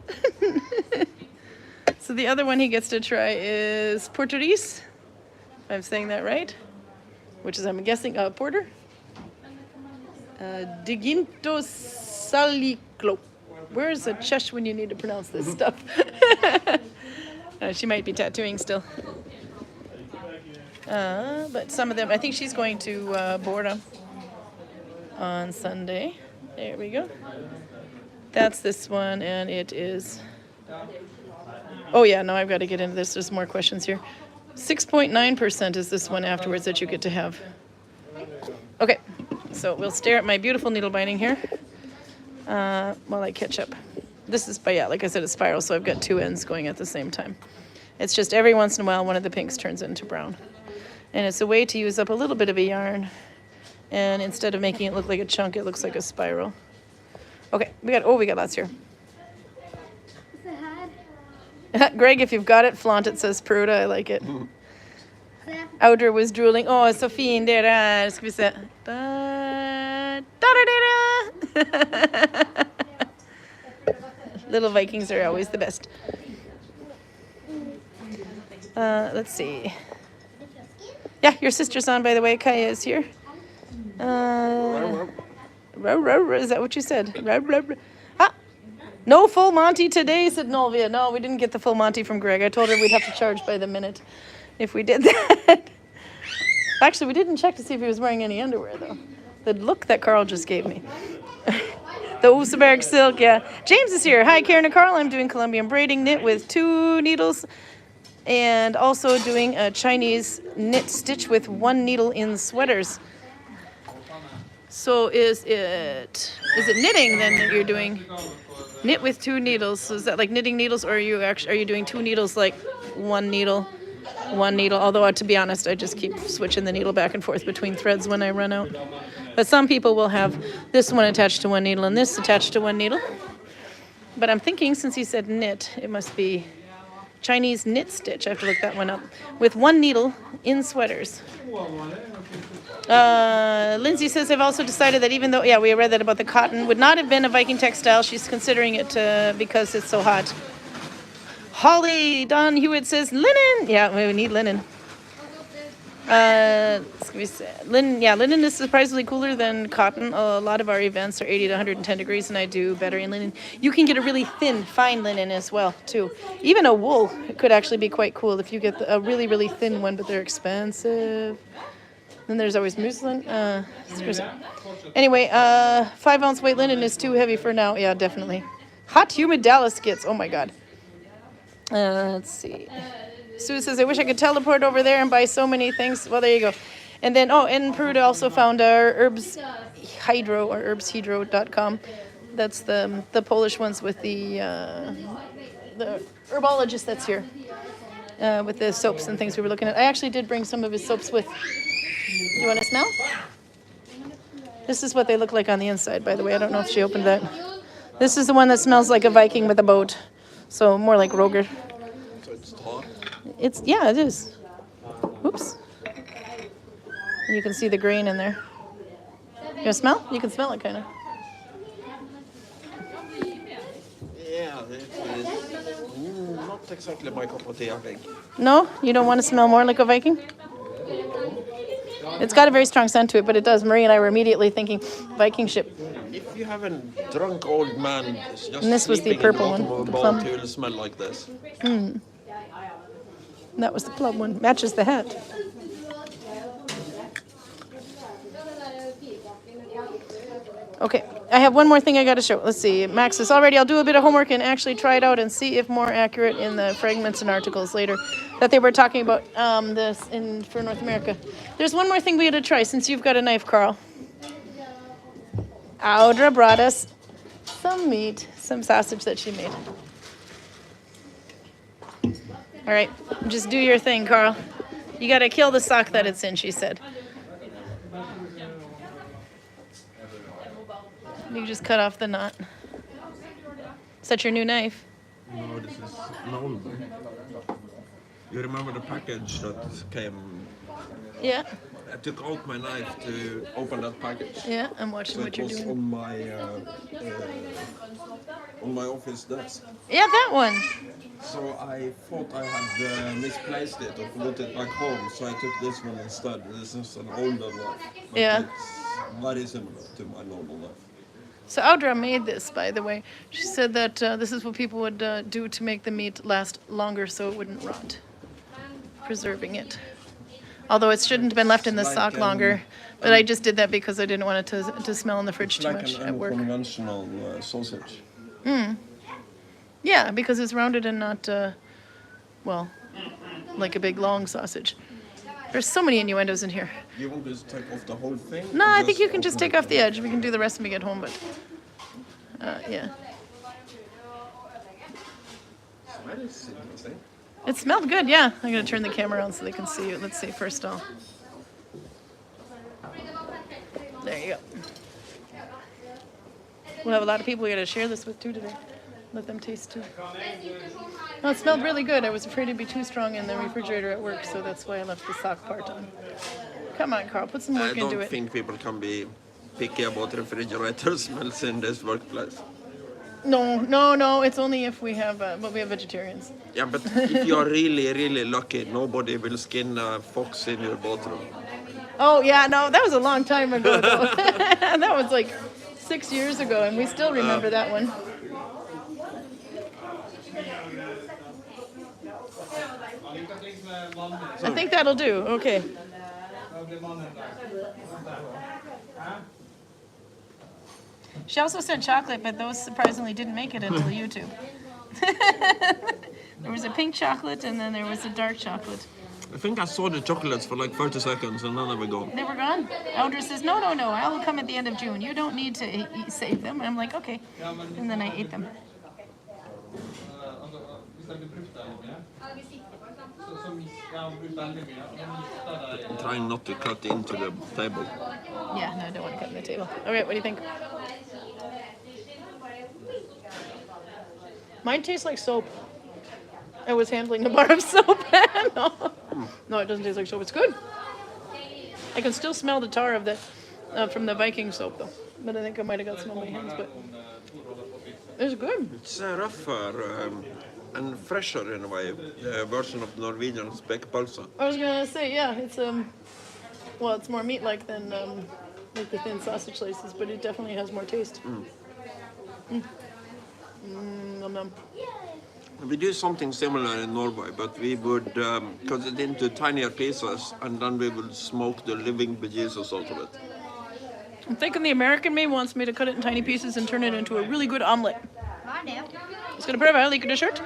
So the other one he gets to try is Portuguese, if I'm saying that right, which is, I'm guessing, porter. Diginto Saliclo. Where's a Chesh when you need to pronounce this stuff? She might be tattooing still. But some of them, I think she's going to Borda on Sunday. There we go. That's this one, and it is... Oh yeah, no, I've got to get into this. There's more questions here. 6.9% is this one afterwards that you get to have. Okay, so we'll stare at my beautiful needle binding here while I catch up. This is, but yeah, like I said, it's spiral, so I've got 2 ends going at the same time. It's just every once in a while one of the pinks turns into brown. And it's a way to use up a little bit of a yarn. And instead of making it look like a chunk, it looks like a spiral. Okay, we got lots here. Greg, if you've got it, flaunt it, says Pruda. I like it. Audra was drooling. Oh, så fin det där. Ska vi se. Little Vikings are always the best. Let's see. Yeah, your sister's on, by the way. Kaya is here. Is that what you said? Ah, no full Monty today, said Nolvia. No, we didn't get the full Monty from Greg. I told her we'd have to charge by the minute if we did that. Actually, we didn't check to see if he was wearing any underwear, though. The look that Karl just gave me. The Oseberg silk, yeah. James is here. Hi, Karin and Karl. I'm doing Colombian braiding knit with 2 needles and also doing a Chinese knit stitch with 1 needle in sweaters. So is it knitting then that you're doing? Knit with 2 needles. So is that like knitting needles, or are you doing 2 needles like 1 needle? 1 needle, although to be honest, I just keep switching the needle back and forth between threads when I run out. But some people will have this one attached to 1 needle and this attached to 1 needle. But I'm thinking, since he said knit, it must be Chinese knit stitch. I have to look that one up. With 1 needle in sweaters. Lindsay says, I've also decided that even though, yeah, we read that about the cotton, would not have been a Viking textile. She's considering it because it's so hot. Holly Don Hewitt says linen. Yeah, we need linen. Linen is surprisingly cooler than cotton. A lot of our events are 80 to 110 degrees, and I do better in linen. You can get a really thin, fine linen as well, too. Even a wool could actually be quite cool if you get a really, really thin one, but they're expensive. Then there's always muslin. Anyway, 5-ounce weight linen is too heavy for now. Yeah, definitely. Hot, humid Dallas skits. Oh, my God. Let's see. Sue says, I wish I could teleport over there and buy so many things. Well, there you go. And then, in Peru, I also found our Herbs Hydro or herbshydro.com. That's the Polish ones with the herbologist that's here with the soaps and things we were looking at. I actually did bring some of his soaps with. You want to smell? This is what they look like on the inside, by the way. I don't know if she opened that. This is the one that smells like a Viking with a boat. So more like Roger. So it's hot? Yeah, it is. Oops. And you can see the grain in there. You want to smell? You can smell it, kind of. Yeah, it is not exactly my cup of tea, I think. No? You don't want to smell more like a Viking? It's got a very strong scent to it, but it does. Marie and I were immediately thinking Viking ship. If you have a drunk old man just And this was the sleeping purple in one, the the bottom plum. of a boat, it will smell like this. That was the plum one. Matches the hat. Okay, I have one more thing I got to show. Let's see. Max says, already I'll do a bit of homework and actually try it out and see if more accurate in the fragments and articles later that they were talking about this for North America. There's one more thing we had to try since you've got a knife, Karl. Audra brought us some meat, some sausage that she made. All right, just do your thing, Karl. You got to kill the sock that it's in, she said. You just cut off the knot. Is that your new knife? No, this is Nalbinding. You remember the package that came? Yeah. I took out my knife to open that package. Yeah, I'm watching So what it you're was doing. on my office desk. Yeah, that one. So I thought I had misplaced it or put it back home, so I took this one instead. This is an older knife. But Yeah. It's very similar to my normal knife. So Audra made this, by the way. She said that this is what people would do to make the meat last longer so it wouldn't rot. Preserving it. Although it shouldn't have been left in the sock longer. But I just did that because I didn't want it to smell in the fridge It's too like much an at work. unconventional sausage. Yeah, because it's rounded and not, like a big long sausage. There's so many innuendos in here. Do you want to take off the whole thing? No, or I think you can just open take it? off the edge. We can do the rest when we get home, but yeah. That is interesting. It smelled good, yeah. I'm going to turn the camera on so they can see it. Let's see, first all. There you go. We'll have a lot of people we got to share this with too today. Let them taste too. No, it smelled really good. I was afraid it'd be too strong in the refrigerator at work, so that's why I left the sock part on. Come on, Karl, put some I work into don't it. think people can be picky about refrigerator smells in this workplace. No. It's only if we have, but we have vegetarians. Yeah, but if you're really, really lucky, nobody will skin a fox in your bathroom. Oh yeah, no, that was a long time ago though. That was like 6 years ago, and we still remember that one. I think that'll do. Okay. She also said chocolate, but those surprisingly didn't make it into YouTube. There was a pink chocolate, and then there was a dark chocolate. I think I saw the chocolates for like 30 seconds and then they were gone. They were gone. Audra says, no, I will come at the end of June. You don't need to save them. And I'm like, okay. And then I ate them. I'm trying not to cut into the table. Yeah, no, I don't want to cut in the table. All right, what do you think? Mine tastes like soap. I was handling a bar of soap. No, it doesn't taste like soap. It's good. I can still smell the tar of the from the Viking soap though. But I think I might have got some on my hands. But it's good. It's rougher and fresher in a way, the version of the Norwegian spekpølse. I was gonna say, yeah, it's well, it's more meat-like than like the thin sausage slices, but it definitely has more taste. Nom nom. We do something similar in Norway, but we would cut it into tinier pieces and then we would smoke the living bejesus out of it. I'm thinking the American me wants me to cut it in tiny pieces and turn it into a really good omelet. Ska du pröva? Liker du kött?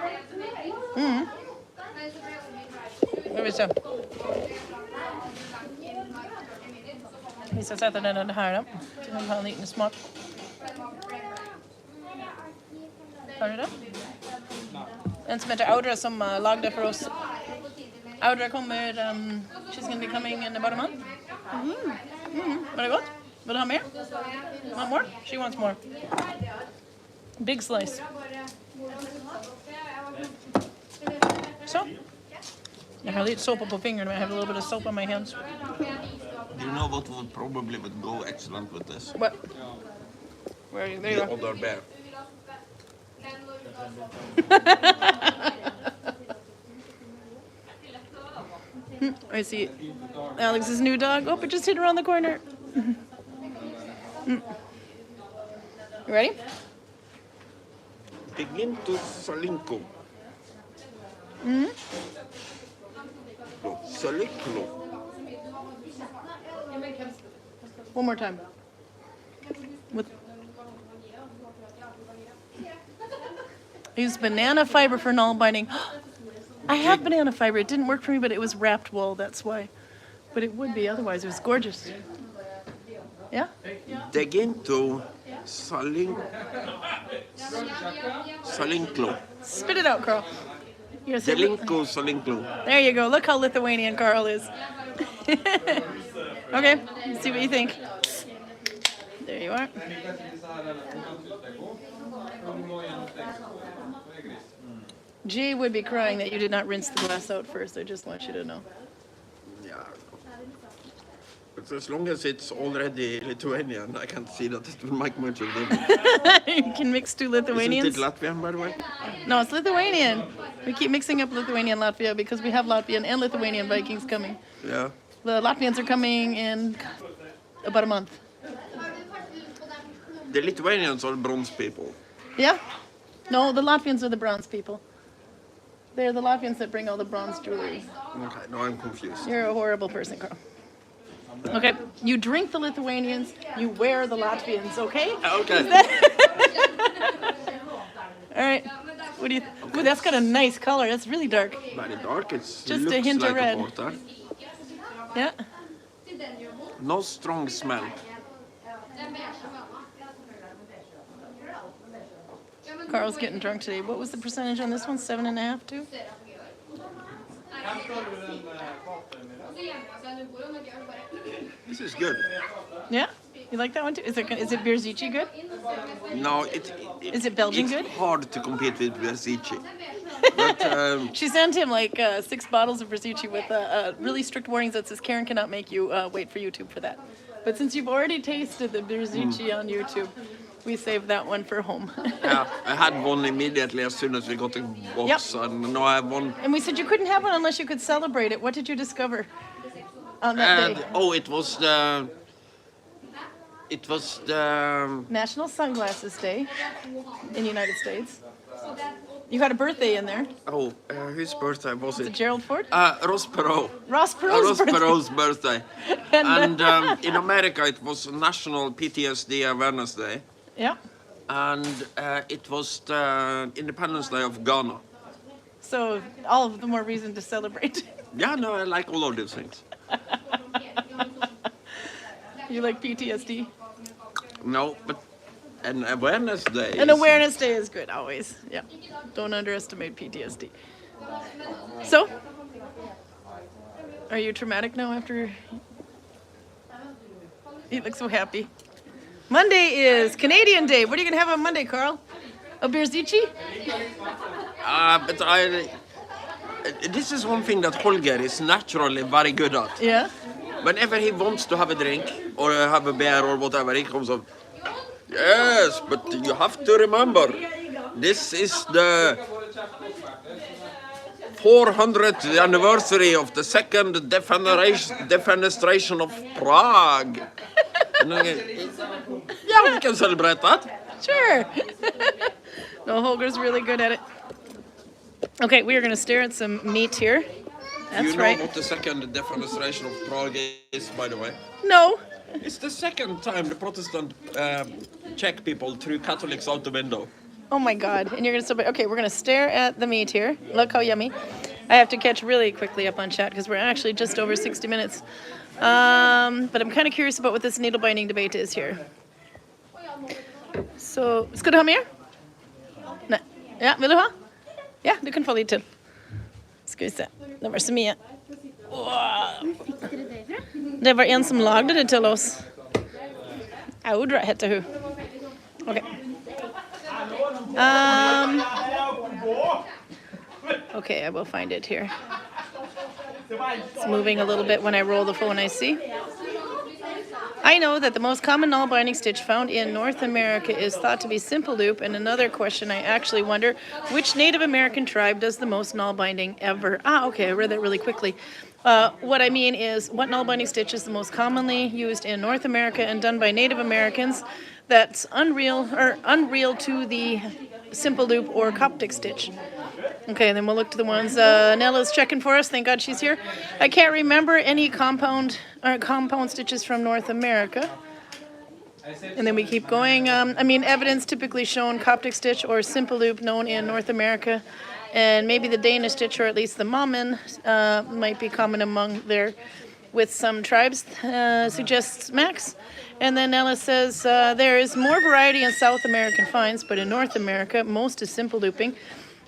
Vi ska sätta den här då. Så vi har en liten smak. Har du det? En som heter Audra som lagde för oss. Audra kommer, she's gonna be coming in about a month. Var det gott? Vill du ha mer? Want more? She wants more. Big slice. Så. Jag har lite såpa på fingrarna. I have a little bit of soap on my hands. Do you know what would probably would go excellent with this? What? Where are you? There you The go. other bear. I see Alex's new dog. Oh, it just hit around the corner. You ready? Begin to salinko. Saliklo. One more time. With use banana fiber for Nalbinding. I have banana fiber. It didn't work for me, but it was wrapped wool. That's why. But it would be otherwise. It was gorgeous. Yeah? Dig into salinklo. Spit it out, Karl. Yes, Salinko, salinklo. there you go. Look how Lithuanian Karl is. Okay, let's see what you think. There you are. Jay would be crying that you did not rinse the glass out first. I just want you to know. Yeah. But as long as it's already Lithuanian, I can't see that it will make much of a difference. You can mix two Lithuanians. Isn't it Latvian, by the way? No, it's Lithuanian. We keep mixing up Lithuanian and Latvia because we have Latvian and Lithuanian Vikings coming. Yeah. The Latvians are coming in about a month. The Lithuanians are bronze people. Yeah? No, the Latvians are the bronze people. They're the Latvians that bring all the bronze jewelry. Okay, now I'm confused. You're a horrible person, Karl. Okay, you drink the Lithuanians, you wear the Latvians, okay? Okay. All right. What do you? Ooh, that's got a nice color. That's really dark. Very dark. It's Just a looks hint of like red. a porter. Yeah. No strong smell. Karl's getting drunk today. What was the percentage on this one? 7.5 too? This is good. Yeah. You like that one too? Is it Bierzici good? No, Is it Belgian it's good? hard to compete with Bierzici. But She sent him like 6 bottles of Bierzici with really strict warnings that says Karin cannot make you wait for YouTube for that. But since you've already tasted the Birzici on YouTube, we saved that one for home. Yeah, I had one immediately as soon as we got the box, and now I have one. And we said you couldn't have one unless you could celebrate it. What did you discover on that day? Oh, it was the. It was the. National Sunglasses Day in the United States. You had a birthday in there. Oh, whose birthday was it? Gerald Ford? Ross Perot. Ross Perot's birthday. Perot's birthday. And, And in America, it was National PTSD Awareness Day. Yeah. And it was the Independence Day of Ghana. So all of the more reason to celebrate. Yeah, no, I like all of these things. You like PTSD? No, but an awareness day. An awareness day is good, always. Yeah. Don't underestimate PTSD. So, are you traumatic now after? You look so happy. Monday is Canadian Day. What are you going to have on Monday, Karl? A Birzici? But this is one thing that Holger is naturally very good at. Yeah. Whenever he wants to have a drink or have a beer or whatever, he comes up. Yes, but you have to remember, this is the 400th anniversary of the second defenestration of Prague. And I go, yeah, we can celebrate that. Sure. No, Holger's really good at it. Okay, we are going to stare at some meat here. That's You know right. what the second defenestration of Prague is, by the way? No. It's the second time the Protestant check people threw Catholics out the window. Oh my God. And you're going to still. Okay, we're going to stare at the meat here. Look how yummy. I have to catch really quickly up on chat because we're actually just over 60 minutes. But I'm kind of curious about what this needle binding debate is here. Så, ska du ha mer? Nej. Ja, vill du ha? Ja, du kan få lite till. Ska vi se. Det var så mycket. Det var en som lagde det till oss. Audra hette hun. Okay. Okay, I will find it here. It's moving a little bit when I roll the phone, I see. I know that the most common null binding stitch found in North America is thought to be simple loop, and another question I actually wonder, which Native American tribe does the most null binding ever? Okay, I read that really quickly. What I mean is, what null binding stitch is the most commonly used in North America and done by Native Americans that's unreal to the simple loop or Coptic stitch? Okay, then we'll look to the ones. Nella's checking for us. Thank God she's here. I can't remember any compound stitches from North America. And then we keep going. Evidence typically shown Coptic stitch or simple loop known in North America. And maybe the Danish stitch, or at least the Mammen, might be common among there with some tribes, suggests Max. And then Nella says, there is more variety in South American finds, but in North America, most is simple looping.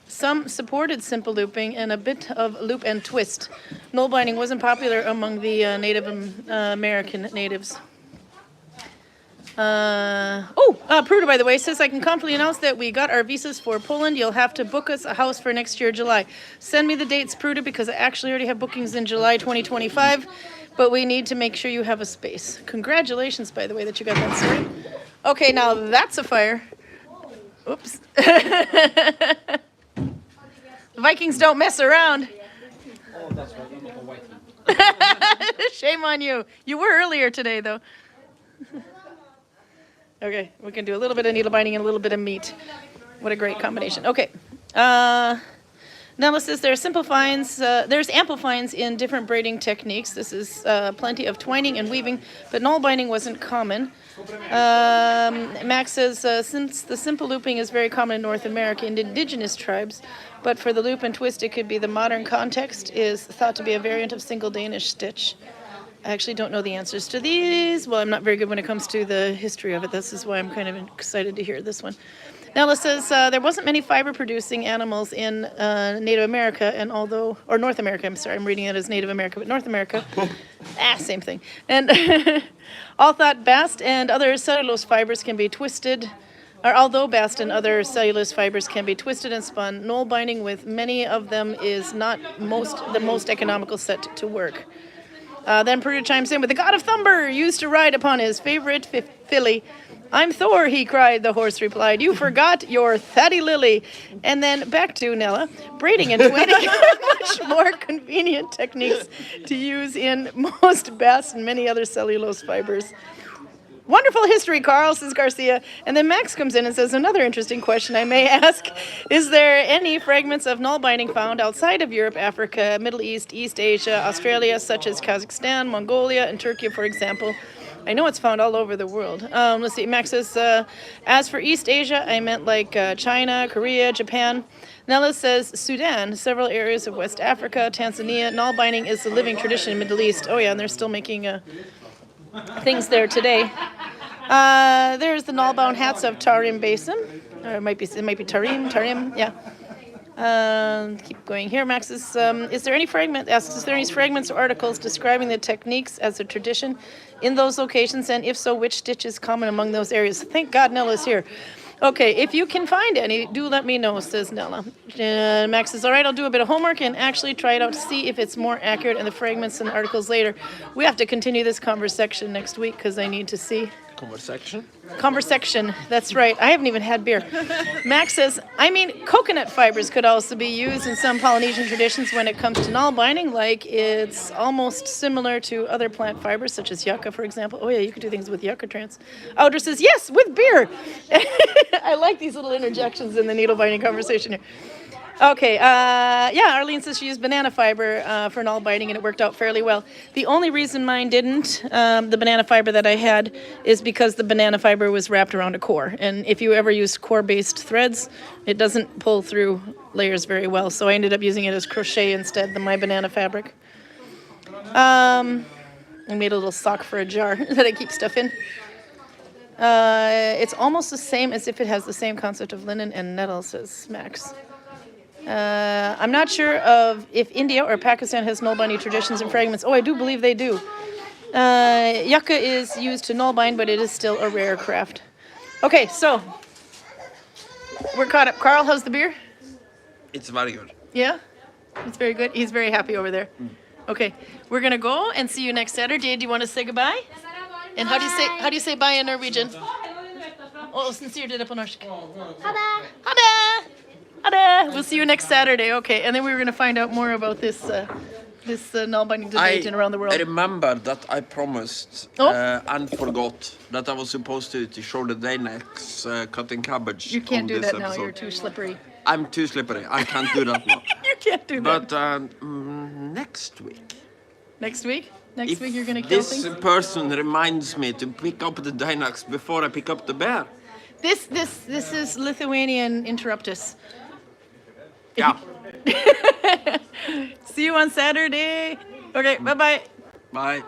Some supported simple looping and a bit of loop and twist. Null binding wasn't popular among the Native American natives. Pruda, by the way, says, I can confidently announce that we got our visas for Poland. You'll have to book us a house for next year, July. Send me the dates, Pruda, because I actually already have bookings in July 2025, but we need to make sure you have a space. Congratulations, by the way, that you got that sorted. Okay, now that's a fire. Oops. Vikings don't mess around. Oh, that's right. I'm not waiting. Shame on you. You were earlier today, though. Okay, we can do a little bit of needle binding and a little bit of meat. What a great combination. Okay. Nella says there are simple finds. There's ample finds in different braiding techniques. This is plenty of twining and weaving, but null binding wasn't common. Max says, since the simple looping is very common in North America in indigenous tribes, but for the loop and twist it could be the modern context, is thought to be a variant of single Danish stitch. I actually don't know the answers to these. Well, I'm not very good when it comes to the history of it. This is why I'm kind of excited to hear this one. Nella says there wasn't many fiber-producing animals in Native America, and North America, I'm sorry, I'm reading it as Native America, but North America, same thing. And all thought bast and other cellulose fibers can be twisted, or although bast and other cellulose fibers can be twisted and spun, null binding with many of them is not the most economical set to work. Then Pruda chimes in with the god of Thumber used to ride upon his favorite filly. I'm Thor, he cried, the horse replied. You forgot your Thaddy Lily. And then back to Nella. Braiding and twinning are much more convenient techniques to use in most bast and many other cellulose fibers. Wonderful history, Karl, says Garcia. And then Max comes in and says, another interesting question I may ask. Is there any fragments of null-binding found outside of Europe, Africa, Middle East, East Asia, Australia, such as Kazakhstan, Mongolia, and Turkey, for example? I know it's found all over the world. Let's see, Max says, as for East Asia, I meant like China, Korea, Japan. Nella says, Sudan, several areas of West Africa, Tanzania. Null-binding is a living tradition in the Middle East. Oh yeah, and they're still making things there today. There's the null-bound hats of Tarim Basin. Or it might be Tarim, yeah. Keep going here. Max is there any fragments or articles describing the techniques as a tradition in those locations, and if so, which stitch is common among those areas? Thank God Nella's here. Okay, if you can find any, do let me know, says Nella. Max says, all right, I'll do a bit of homework and actually try it out to see if it's more accurate in the fragments and articles later. We have to continue this conversation next week because I need to see. Conversation, that's right. I haven't even had beer. Max says, I mean, coconut fibers could also be used in some Polynesian traditions when it comes to null binding, like it's almost similar to other plant fibers, such as yucca, for example. Oh yeah, you could do things with yucca trans. Audra says, yes, with beer. I like these little interjections in the needle binding conversation here. Okay, yeah, Arlene says she used banana fiber for null binding and it worked out fairly well. The only reason mine didn't, the banana fiber that I had, is because the banana fiber was wrapped around a core. And if you ever use core-based threads, it doesn't pull through layers very well. So I ended up using it as crochet instead than my banana fabric. I made a little sock for a jar that I keep stuff in. It's almost the same as if it has the same concept of linen and nettle, says Max. I'm not sure of if India or Pakistan has null binding traditions and fragments. Oh, I do believe they do. Yucca is used to null bind, but it is still a rare craft. Okay, so we're caught up. Karl, how's the beer? It's very good. Yeah? It's very good. He's very happy over there. Okay, we're gonna go and see you next Saturday. Do you want to say goodbye? And how do you say bye in Norwegian? Oh, sincere did it på norsk. Ha det! Ha det! Ha det! We'll see you next Saturday. Okay, and then we were going to find out more about this null-binding debate around the world. I remember that I promised and forgot that I was supposed to show the Danex cutting cabbage. You can't on do this that now. episode. You're too slippery. I'm too slippery. I can't do that now. You can't do that. But next week. Next week? Next If week you're going to kill this things? person reminds me to pick up the Dynax before I pick up the bear. This is Lithuanian interruptus. Yeah. See you on Saturday. Okay, bye-bye. Bye.